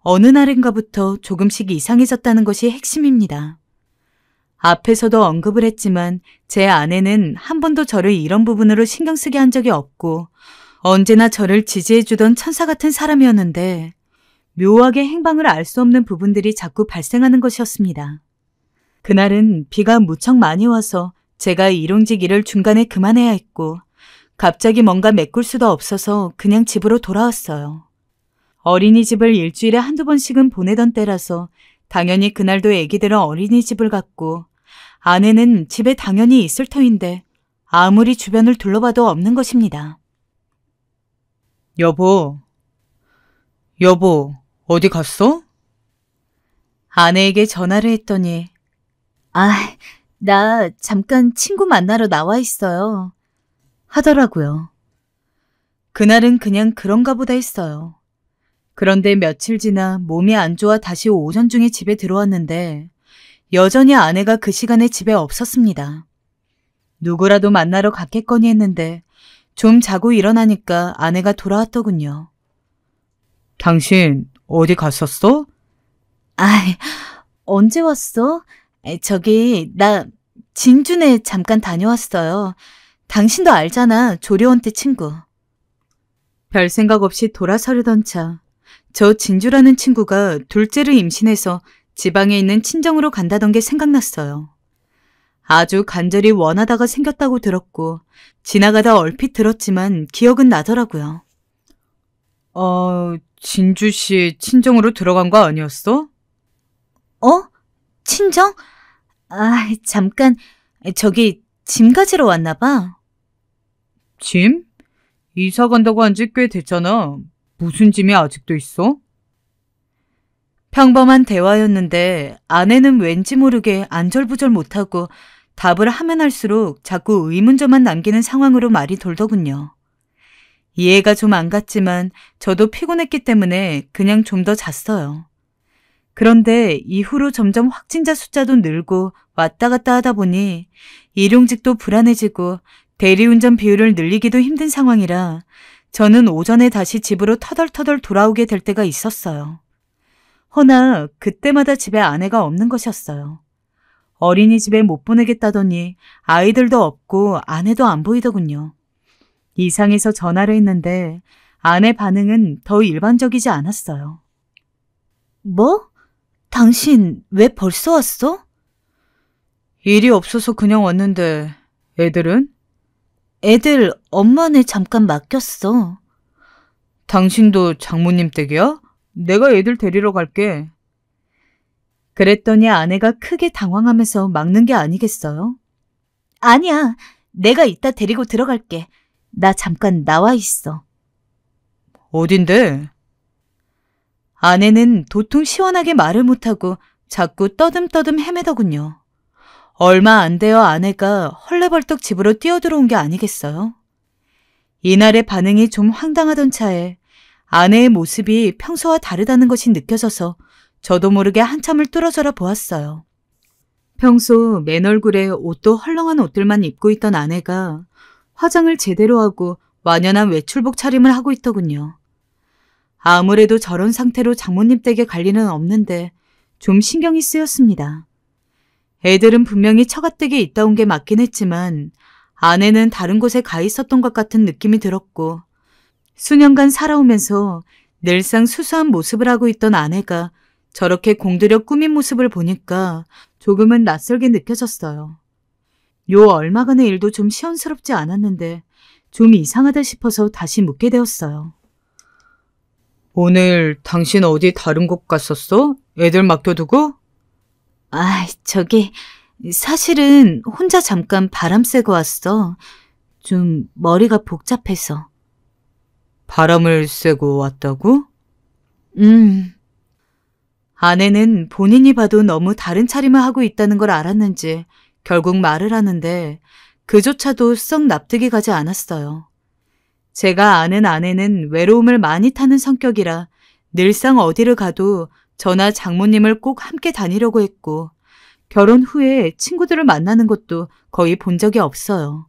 어느 날인가부터 조금씩 이상해졌다는 것이 핵심입니다. 앞에서도 언급을 했지만 제 아내는 한 번도 저를 이런 부분으로 신경 쓰게 한 적이 없고 언제나 저를 지지해주던 천사 같은 사람이었는데 묘하게 행방을 알 수 없는 부분들이 자꾸 발생하는 것이었습니다. 그날은 비가 무척 많이 와서 제가 일용직 일을 중간에 그만해야 했고 갑자기 뭔가 메꿀 수도 없어서 그냥 집으로 돌아왔어요. 어린이집을 일주일에 한두 번씩은 보내던 때라서 당연히 그날도 애기들은 어린이집을 갔고 아내는 집에 당연히 있을 터인데 아무리 주변을 둘러봐도 없는 것입니다. 여보, 어디 갔어? 아내에게 전화를 했더니 나 잠깐 친구 만나러 나와 있어요. 하더라고요. 그날은 그냥 그런가 보다 했어요. 그런데 며칠 지나 몸이 안 좋아 다시 오전 중에 집에 들어왔는데 여전히 아내가 그 시간에 집에 없었습니다. 누구라도 만나러 갔겠거니 했는데 좀 자고 일어나니까 아내가 돌아왔더군요. 당신 어디 갔었어? 언제 왔어? 저기 나 진주네 잠깐 다녀왔어요. 당신도 알잖아, 조려원 때 친구. 별 생각 없이 돌아서려던 차, 저 진주라는 친구가 둘째를 임신해서 지방에 있는 친정으로 간다던 게 생각났어요. 아주 간절히 원하다가 생겼다고 들었고 지나가다 얼핏 들었지만 기억은 나더라고요. 진주씨 친정으로 들어간 거 아니었어? 친정? 잠깐 저기 짐 가지러 왔나 봐. 짐? 이사 간다고 한 지 꽤 됐잖아. 무슨 짐이 아직도 있어? 평범한 대화였는데 아내는 왠지 모르게 안절부절 못하고 답을 하면 할수록 자꾸 의문점만 남기는 상황으로 말이 돌더군요. 이해가 좀 안 갔지만 저도 피곤했기 때문에 그냥 좀 더 잤어요. 그런데 이후로 점점 확진자 숫자도 늘고 왔다 갔다 하다 보니 일용직도 불안해지고 대리운전 비율을 늘리기도 힘든 상황이라 저는 오전에 다시 집으로 터덜터덜 돌아오게 될 때가 있었어요. 허나 그때마다 집에 아내가 없는 것이었어요. 어린이집에 못 보내겠다더니 아이들도 없고 아내도 안 보이더군요. 이상해서 전화를 했는데 아내 반응은 더 일반적이지 않았어요. 뭐? 당신 왜 벌써 왔어? 일이 없어서 그냥 왔는데 애들은? 애들 엄마네 잠깐 맡겼어. 당신도 장모님 댁이야? 내가 애들 데리러 갈게. 그랬더니 아내가 크게 당황하면서 막는 게 아니겠어요? 아니야, 내가 이따 데리고 들어갈게. 나 잠깐 나와 있어. 어딘데? 아내는 도통 시원하게 말을 못하고 자꾸 떠듬떠듬 헤매더군요. 얼마 안 되어 아내가 헐레벌떡 집으로 뛰어들어온 게 아니겠어요? 이날의 반응이 좀 황당하던 차에 아내의 모습이 평소와 다르다는 것이 느껴져서 저도 모르게 한참을 뚫어져라 보았어요. 평소 맨 얼굴에 옷도 헐렁한 옷들만 입고 있던 아내가 화장을 제대로 하고 완연한 외출복 차림을 하고 있더군요. 아무래도 저런 상태로 장모님 댁에 갈 리는 없는데 좀 신경이 쓰였습니다. 애들은 분명히 처가댁에 있다 온 게 맞긴 했지만 아내는 다른 곳에 가 있었던 것 같은 느낌이 들었고 수년간 살아오면서 늘상 수수한 모습을 하고 있던 아내가 저렇게 공들여 꾸민 모습을 보니까 조금은 낯설게 느껴졌어요. 요 얼마간의 일도 좀 시원스럽지 않았는데 좀 이상하다 싶어서 다시 묻게 되었어요. 오늘 당신 어디 다른 곳 갔었어? 애들 맡겨두고? 저기 사실은 혼자 잠깐 바람 쐬고 왔어. 좀 머리가 복잡해서. 바람을 쐬고 왔다고? 아내는 본인이 봐도 너무 다른 차림을 하고 있다는 걸 알았는지 결국 말을 하는데 그조차도 썩 납득이 가지 않았어요. 제가 아는 아내는 외로움을 많이 타는 성격이라 늘상 어디를 가도 저나 장모님을 꼭 함께 다니려고 했고 결혼 후에 친구들을 만나는 것도 거의 본 적이 없어요.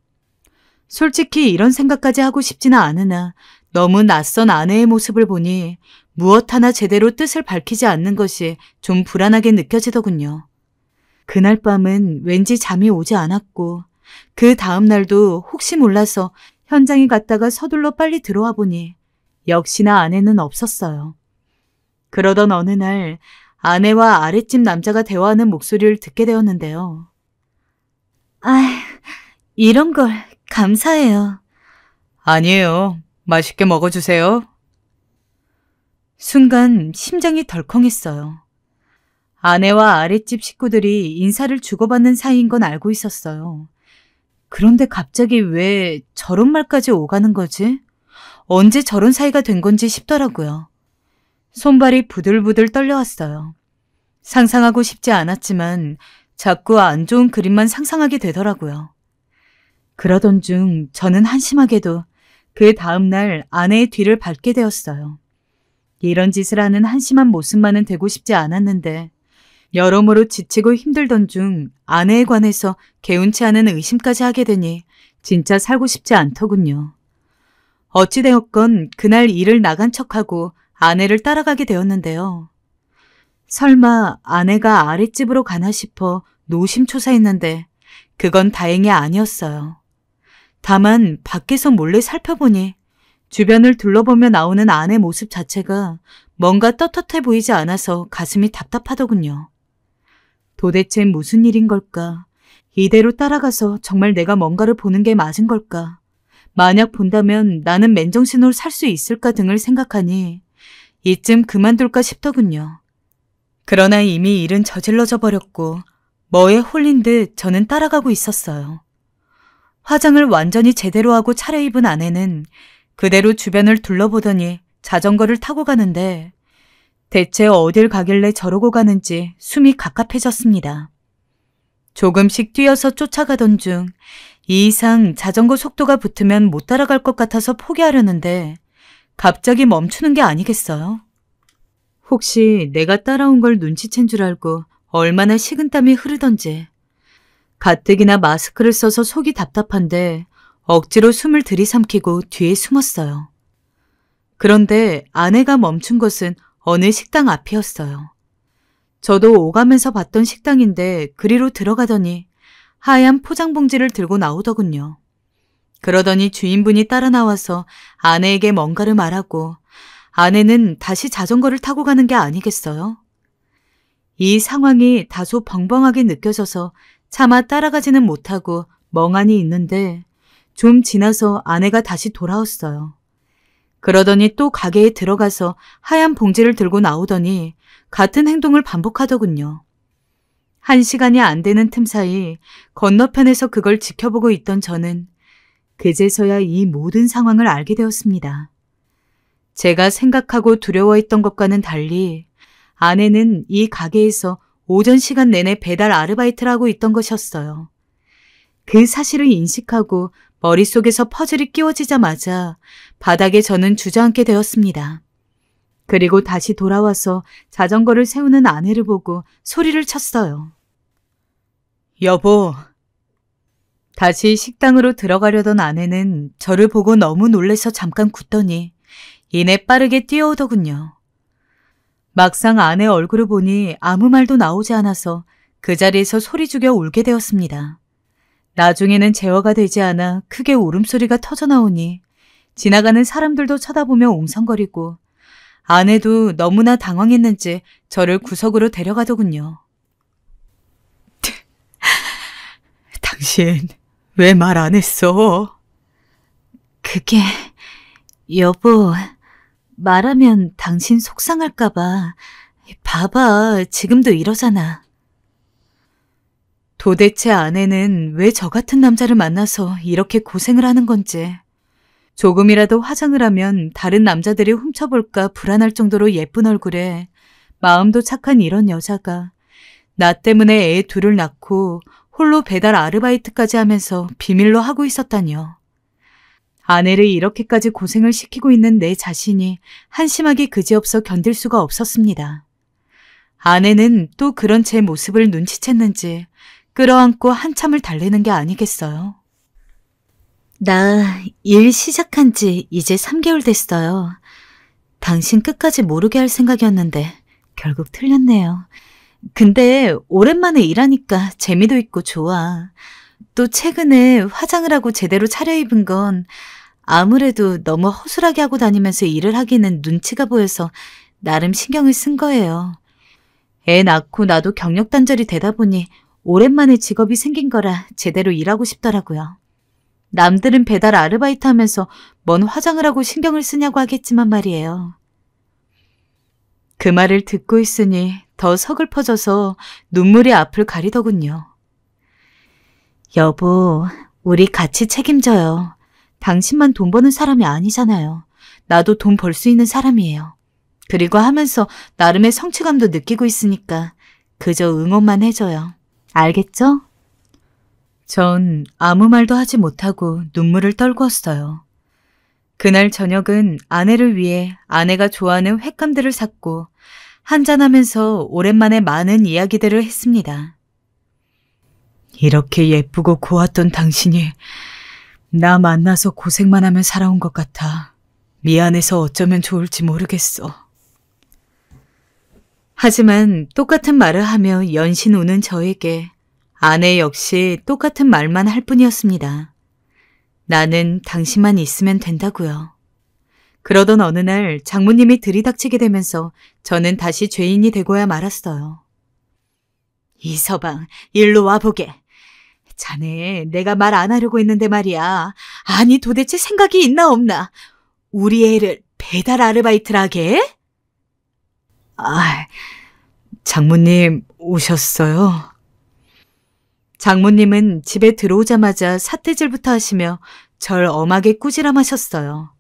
솔직히 이런 생각까지 하고 싶지는 않으나 너무 낯선 아내의 모습을 보니 무엇 하나 제대로 뜻을 밝히지 않는 것이 좀 불안하게 느껴지더군요. 그날 밤은 왠지 잠이 오지 않았고 그 다음 날도 혹시 몰라서 현장에 갔다가 서둘러 빨리 들어와 보니 역시나 아내는 없었어요. 그러던 어느 날 아내와 아랫집 남자가 대화하는 목소리를 듣게 되었는데요. 이런 걸 감사해요. 아니에요. 맛있게 먹어주세요. 순간 심장이 덜컹했어요. 아내와 아랫집 식구들이 인사를 주고받는 사이인 건 알고 있었어요. 그런데 갑자기 왜 저런 말까지 오가는 거지? 언제 저런 사이가 된 건지 싶더라고요. 손발이 부들부들 떨려왔어요. 상상하고 싶지 않았지만 자꾸 안 좋은 그림만 상상하게 되더라고요. 그러던 중 저는 한심하게도 그 다음날 아내의 뒤를 밟게 되었어요. 이런 짓을 하는 한심한 모습만은 되고 싶지 않았는데 여러모로 지치고 힘들던 중 아내에 관해서 개운치 않은 의심까지 하게 되니 진짜 살고 싶지 않더군요. 어찌되었건 그날 일을 나간 척하고 아내를 따라가게 되었는데요. 설마 아내가 아랫집으로 가나 싶어 노심초사했는데 그건 다행히 아니었어요. 다만 밖에서 몰래 살펴보니 주변을 둘러보며 나오는 아내 모습 자체가 뭔가 떳떳해 보이지 않아서 가슴이 답답하더군요. 도대체 무슨 일인 걸까? 이대로 따라가서 정말 내가 뭔가를 보는 게 맞은 걸까? 만약 본다면 나는 맨정신으로 살 수 있을까 등을 생각하니 이쯤 그만둘까 싶더군요. 그러나 이미 일은 저질러져 버렸고 뭐에 홀린 듯 저는 따라가고 있었어요. 화장을 완전히 제대로 하고 차려입은 아내는 그대로 주변을 둘러보더니 자전거를 타고 가는데 대체 어딜 가길래 저러고 가는지 숨이 갑갑해졌습니다. 조금씩 뛰어서 쫓아가던 중 이 이상 자전거 속도가 붙으면 못 따라갈 것 같아서 포기하려는데 갑자기 멈추는 게 아니겠어요? 혹시 내가 따라온 걸 눈치챈 줄 알고 얼마나 식은땀이 흐르던지. 가뜩이나 마스크를 써서 속이 답답한데 억지로 숨을 들이삼키고 뒤에 숨었어요. 그런데 아내가 멈춘 것은 어느 식당 앞이었어요. 저도 오가면서 봤던 식당인데 그리로 들어가더니 하얀 포장봉지를 들고 나오더군요. 그러더니 주인분이 따라 나와서 아내에게 뭔가를 말하고 아내는 다시 자전거를 타고 가는 게 아니겠어요? 이 상황이 다소 벙벙하게 느껴져서 차마 따라가지는 못하고 멍하니 있는데 좀 지나서 아내가 다시 돌아왔어요. 그러더니 또 가게에 들어가서 하얀 봉지를 들고 나오더니 같은 행동을 반복하더군요. 1시간이 안 되는 틈 사이 건너편에서 그걸 지켜보고 있던 저는 그제서야 이 모든 상황을 알게 되었습니다. 제가 생각하고 두려워했던 것과는 달리 아내는 이 가게에서 오전 시간 내내 배달 아르바이트를 하고 있던 것이었어요. 그 사실을 인식하고 머릿속에서 퍼즐이 끼워지자마자 바닥에 저는 주저앉게 되었습니다. 그리고 다시 돌아와서 자전거를 세우는 아내를 보고 소리를 쳤어요. 여보. 다시 식당으로 들어가려던 아내는 저를 보고 너무 놀래서 잠깐 굳더니 이내 빠르게 뛰어오더군요. 막상 아내 얼굴을 보니 아무 말도 나오지 않아서 그 자리에서 소리 죽여 울게 되었습니다. 나중에는 제어가 되지 않아 크게 울음소리가 터져나오니 지나가는 사람들도 쳐다보며 웅성거리고 아내도 너무나 당황했는지 저를 구석으로 데려가더군요. 당신 왜 말 안 했어? 그게, 여보, 말하면 당신 속상할까봐. 봐봐, 지금도 이러잖아. 도대체 아내는 왜 저 같은 남자를 만나서 이렇게 고생을 하는 건지. 조금이라도 화장을 하면 다른 남자들이 훔쳐볼까 불안할 정도로 예쁜 얼굴에 마음도 착한 이런 여자가 나 때문에 애 둘을 낳고 홀로 배달 아르바이트까지 하면서 비밀로 하고 있었다니요. 아내를 이렇게까지 고생을 시키고 있는 내 자신이 한심하기 그지없어 견딜 수가 없었습니다. 아내는 또 그런 제 모습을 눈치챘는지 끌어안고 한참을 달래는 게 아니겠어요. 나 일 시작한 지 이제 3개월 됐어요. 당신 끝까지 모르게 할 생각이었는데 결국 틀렸네요. 근데 오랜만에 일하니까 재미도 있고 좋아. 또 최근에 화장을 하고 제대로 차려입은 건 아무래도 너무 허술하게 하고 다니면서 일을 하기는 눈치가 보여서 나름 신경을 쓴 거예요. 애 낳고 나도 경력 단절이 되다 보니 오랜만에 직업이 생긴 거라 제대로 일하고 싶더라고요. 남들은 배달 아르바이트 하면서 뭔 화장을 하고 신경을 쓰냐고 하겠지만 말이에요. 그 말을 듣고 있으니 더 서글퍼져서 눈물이 앞을 가리더군요. 여보, 우리 같이 책임져요. 당신만 돈 버는 사람이 아니잖아요. 나도 돈 벌 수 있는 사람이에요. 그리고 하면서 나름의 성취감도 느끼고 있으니까 그저 응원만 해줘요. 알겠죠? 전 아무 말도 하지 못하고 눈물을 떨구었어요. 그날 저녁은 아내를 위해 아내가 좋아하는 횟감들을 샀고 한잔하면서 오랜만에 많은 이야기들을 했습니다. 이렇게 예쁘고 고왔던 당신이 나 만나서 고생만 하며 살아온 것 같아. 미안해서 어쩌면 좋을지 모르겠어. 하지만 똑같은 말을 하며 연신 우는 저에게 아내 역시 똑같은 말만 할 뿐이었습니다. 나는 당신만 있으면 된다고요. 그러던 어느 날 장모님이 들이닥치게 되면서 저는 다시 죄인이 되고야 말았어요. 이서방, 일로 와보게. 자네, 내가 말 안 하려고 했는데 말이야. 아니 도대체 생각이 있나 없나? 우리 애를 배달 아르바이트를 하게? 장모님 오셨어요? 장모님은 집에 들어오자마자 삿대질부터 하시며 절 엄하게 꾸지람하셨어요.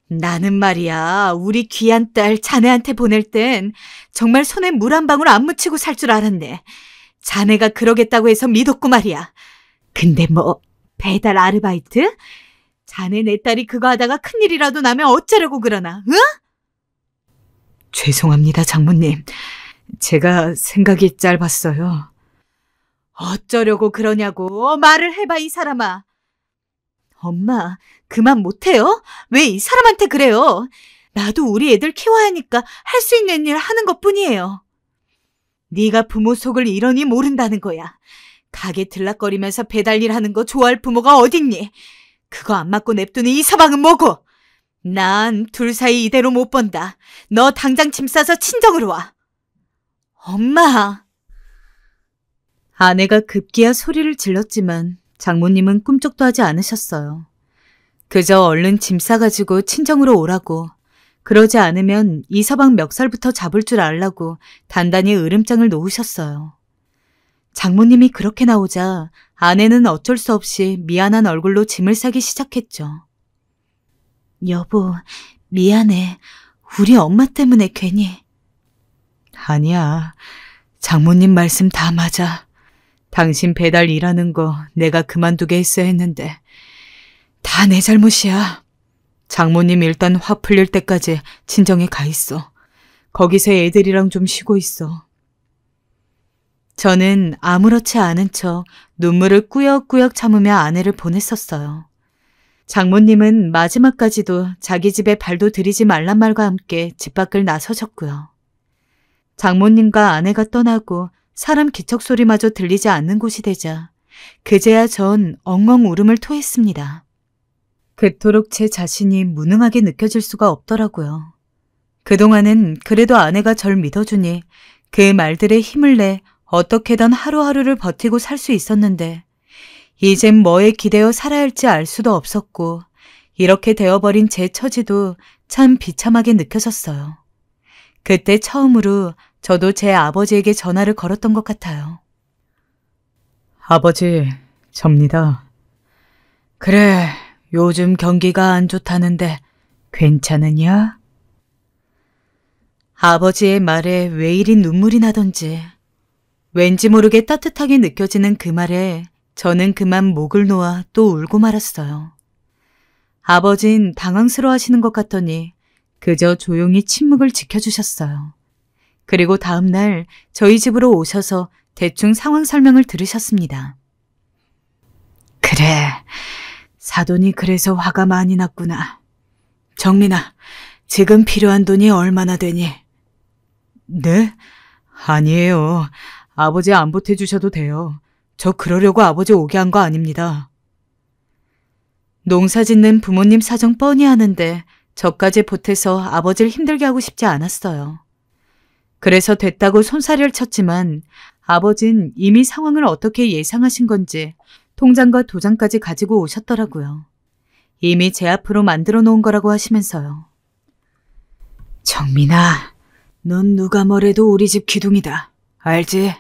나는 말이야, 우리 귀한 딸 자네한테 보낼 땐 정말 손에 물 한 방울 안 묻히고 살 줄 알았네. 자네가 그러겠다고 해서 믿었고 말이야. 근데 뭐 배달 아르바이트? 자네 내 딸이 그거 하다가 큰일이라도 나면 어쩌려고 그러나, 응? 죄송합니다, 장모님. 제가 생각이 짧았어요. 어쩌려고 그러냐고 말을 해봐, 이 사람아. 엄마, 그만 못해요? 왜 이 사람한테 그래요? 나도 우리 애들 키워야 하니까 할 수 있는 일 하는 것뿐이에요. 네가 부모 속을 이러니 모른다는 거야. 가게 들락거리면서 배달 일 하는 거 좋아할 부모가 어딨니? 그거 안 맞고 냅두는 이 서방은 뭐고? 난 둘 사이 이대로 못 본다. 너 당장 짐 싸서 친정으로 와. 엄마. 아내가 급기야 소리를 질렀지만 장모님은 꿈쩍도 하지 않으셨어요. 그저 얼른 짐 싸가지고 친정으로 오라고, 그러지 않으면 이서방 멱살부터 잡을 줄 알라고 단단히 으름장을 놓으셨어요. 장모님이 그렇게 나오자 아내는 어쩔 수 없이 미안한 얼굴로 짐을 싸기 시작했죠. 여보, 미안해. 우리 엄마 때문에 괜히. 아니야. 장모님 말씀 다 맞아. 당신 배달 일하는 거 내가 그만두게 했어야 했는데 다 내 잘못이야. 장모님 일단 화 풀릴 때까지 친정에 가 있어. 거기서 애들이랑 좀 쉬고 있어. 저는 아무렇지 않은 척 눈물을 꾸역꾸역 참으며 아내를 보냈었어요. 장모님은 마지막까지도 자기 집에 발도 들이지 말란 말과 함께 집 밖을 나서셨고요. 장모님과 아내가 떠나고 사람 기척 소리마저 들리지 않는 곳이 되자 그제야 전 엉엉 울음을 토했습니다. 그토록 제 자신이 무능하게 느껴질 수가 없더라고요. 그동안은 그래도 아내가 절 믿어주니 그 말들에 힘을 내 어떻게든 하루하루를 버티고 살 수 있었는데 이젠 뭐에 기대어 살아야 할지 알 수도 없었고 이렇게 되어버린 제 처지도 참 비참하게 느껴졌어요. 그때 처음으로 저도 제 아버지에게 전화를 걸었던 것 같아요. 아버지, 접니다. 그래, 요즘 경기가 안 좋다는데 괜찮으냐? 아버지의 말에 왜 이리 눈물이 나던지 왠지 모르게 따뜻하게 느껴지는 그 말에 저는 그만 목을 놓아 또 울고 말았어요. 아버진 당황스러워하시는 것 같더니 그저 조용히 침묵을 지켜주셨어요. 그리고 다음 날 저희 집으로 오셔서 대충 상황 설명을 들으셨습니다. 그래, 사돈이 그래서 화가 많이 났구나. 정민아, 지금 필요한 돈이 얼마나 되니? 네? 아니에요. 아버지 안 보태주셔도 돼요. 저 그러려고 아버지 오게 한 거 아닙니다. 농사 짓는 부모님 사정 뻔히 아는데 저까지 보태서 아버지를 힘들게 하고 싶지 않았어요. 그래서 됐다고 손사래를 쳤지만 아버진 이미 상황을 어떻게 예상하신 건지 통장과 도장까지 가지고 오셨더라고요. 이미 제 앞으로 만들어 놓은 거라고 하시면서요. 정민아, 넌 누가 뭐래도 우리 집 기둥이다. 알지?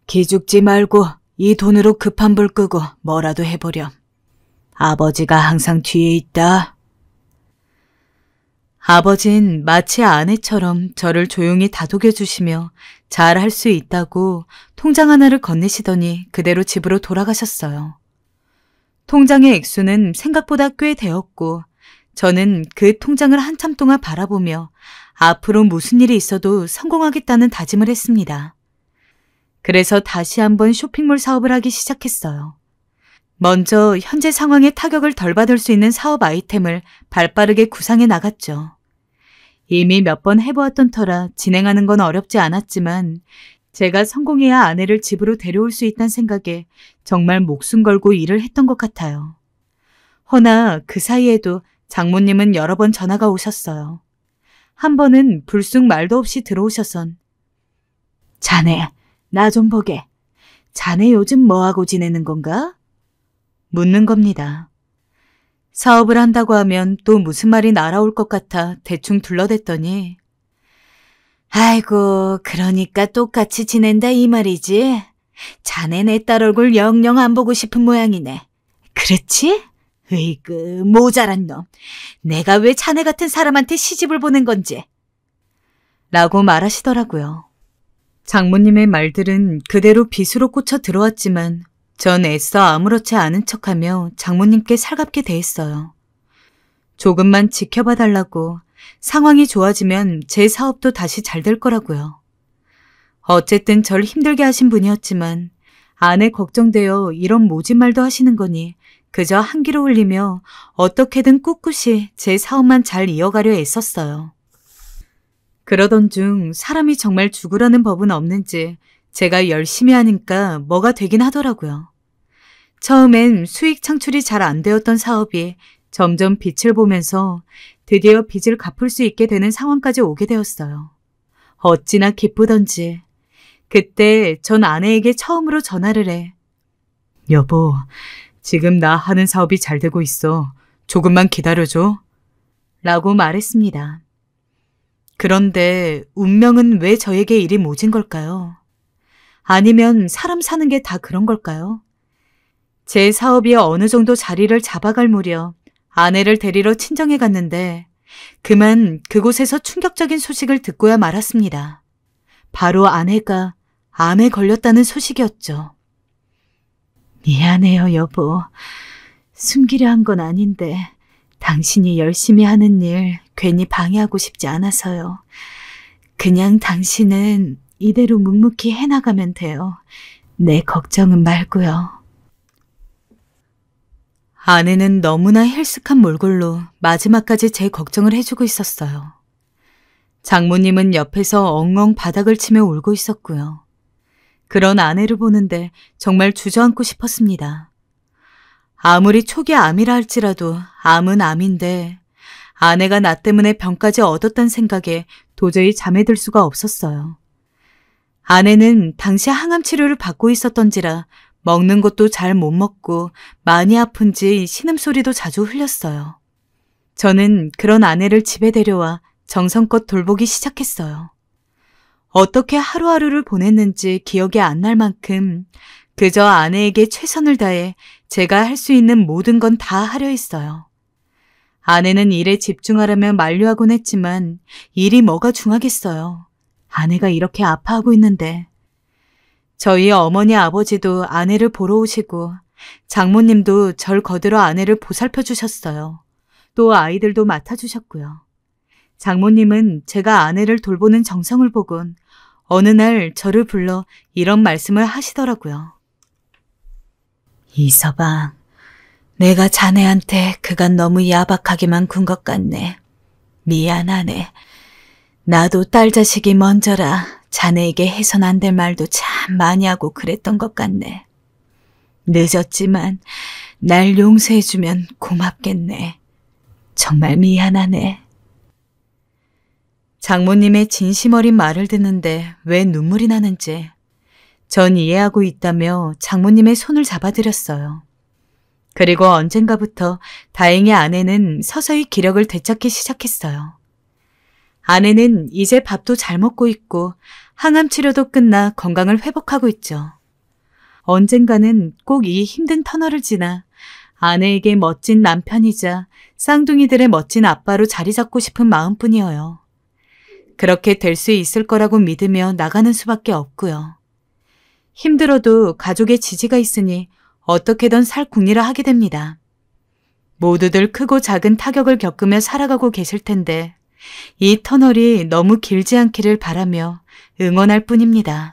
기죽지 말고 이 돈으로 급한 불 끄고 뭐라도 해보렴. 아버지가 항상 뒤에 있다. 아버진 마치 아내처럼 저를 조용히 다독여 주시며 잘할 수 있다고 통장 하나를 건네시더니 그대로 집으로 돌아가셨어요. 통장의 액수는 생각보다 꽤 되었고 저는 그 통장을 한참 동안 바라보며 앞으로 무슨 일이 있어도 성공하겠다는 다짐을 했습니다. 그래서 다시 한번 쇼핑몰 사업을 하기 시작했어요. 먼저 현재 상황에 타격을 덜 받을 수 있는 사업 아이템을 발빠르게 구상해 나갔죠. 이미 몇 번 해보았던 터라 진행하는 건 어렵지 않았지만 제가 성공해야 아내를 집으로 데려올 수 있다는 생각에 정말 목숨 걸고 일을 했던 것 같아요. 허나 그 사이에도 장모님은 여러 번 전화가 오셨어요. 한 번은 불쑥 말도 없이 들어오셔선 자네, 나 좀 보게. 자네 요즘 뭐하고 지내는 건가? 묻는 겁니다. 사업을 한다고 하면 또 무슨 말이 날아올 것 같아 대충 둘러댔더니 아이고, 그러니까 똑같이 지낸다 이 말이지. 자네 내 딸 얼굴 영영 안 보고 싶은 모양이네. 그렇지? 으이그, 모자란 놈. 내가 왜 자네 같은 사람한테 시집을 보낸 건지. 라고 말하시더라고요. 장모님의 말들은 그대로 빗으로 꽂혀 들어왔지만 전 애써 아무렇지 않은 척하며 장모님께 살갑게 대했어요. 조금만 지켜봐 달라고 상황이 좋아지면 제 사업도 다시 잘 될 거라고요. 어쨌든 절 힘들게 하신 분이었지만 아내 걱정되어 이런 모진 말도 하시는 거니 그저 한기로 흘리며 어떻게든 꿋꿋이 제 사업만 잘 이어가려 애썼어요. 그러던 중 사람이 정말 죽으라는 법은 없는지 제가 열심히 하니까 뭐가 되긴 하더라고요. 처음엔 수익 창출이 잘 안 되었던 사업이 점점 빛을 보면서 드디어 빚을 갚을 수 있게 되는 상황까지 오게 되었어요. 어찌나 기쁘던지. 그때 전 아내에게 처음으로 전화를 해. 여보, 지금 나 하는 사업이 잘 되고 있어. 조금만 기다려줘. 라고 말했습니다. 그런데 운명은 왜 저에게 이리 모진 걸까요? 아니면 사람 사는 게 다 그런 걸까요? 제 사업이 어느 정도 자리를 잡아갈 무렵 아내를 데리러 친정에 갔는데 그만 그곳에서 충격적인 소식을 듣고야 말았습니다. 바로 아내가 암에 걸렸다는 소식이었죠. 미안해요, 여보. 숨기려 한 건 아닌데 당신이 열심히 하는 일 괜히 방해하고 싶지 않아서요. 그냥 당신은 이대로 묵묵히 해나가면 돼요. 내 걱정은 말고요. 아내는 너무나 헬쓱한 몰골로 마지막까지 제 걱정을 해주고 있었어요. 장모님은 옆에서 엉엉 바닥을 치며 울고 있었고요. 그런 아내를 보는데 정말 주저앉고 싶었습니다. 아무리 초기 암이라 할지라도 암은 암인데 아내가 나 때문에 병까지 얻었단 생각에 도저히 잠에 들 수가 없었어요. 아내는 당시 항암 치료를 받고 있었던지라 먹는 것도 잘 못 먹고 많이 아픈지 신음소리도 자주 흘렸어요. 저는 그런 아내를 집에 데려와 정성껏 돌보기 시작했어요. 어떻게 하루하루를 보냈는지 기억이 안 날 만큼 그저 아내에게 최선을 다해 제가 할 수 있는 모든 건 다 하려 했어요. 아내는 일에 집중하라며 만류하곤 했지만 일이 뭐가 중하겠어요. 아내가 이렇게 아파하고 있는데. 저희 어머니 아버지도 아내를 보러 오시고 장모님도 절 거들어 아내를 보살펴 주셨어요. 또 아이들도 맡아주셨고요. 장모님은 제가 아내를 돌보는 정성을 보곤 어느 날 저를 불러 이런 말씀을 하시더라고요. 이서방, 내가 자네한테 그간 너무 야박하게만 군 것 같네. 미안하네. 나도 딸 자식이 먼저라 자네에게 해선 안 될 말도 참 많이 하고 그랬던 것 같네. 늦었지만 날 용서해주면 고맙겠네. 정말 미안하네. 장모님의 진심 어린 말을 듣는데 왜 눈물이 나는지 전 이해하고 있다며 장모님의 손을 잡아드렸어요. 그리고 언젠가부터 다행히 아내는 서서히 기력을 되찾기 시작했어요. 아내는 이제 밥도 잘 먹고 있고 항암 치료도 끝나 건강을 회복하고 있죠. 언젠가는 꼭 이 힘든 터널을 지나 아내에게 멋진 남편이자 쌍둥이들의 멋진 아빠로 자리 잡고 싶은 마음뿐이어요. 그렇게 될 수 있을 거라고 믿으며 나가는 수밖에 없고요. 힘들어도 가족의 지지가 있으니 어떻게든 살 궁리를 하게 됩니다. 모두들 크고 작은 타격을 겪으며 살아가고 계실 텐데 이 터널이 너무 길지 않기를 바라며 응원할 뿐입니다.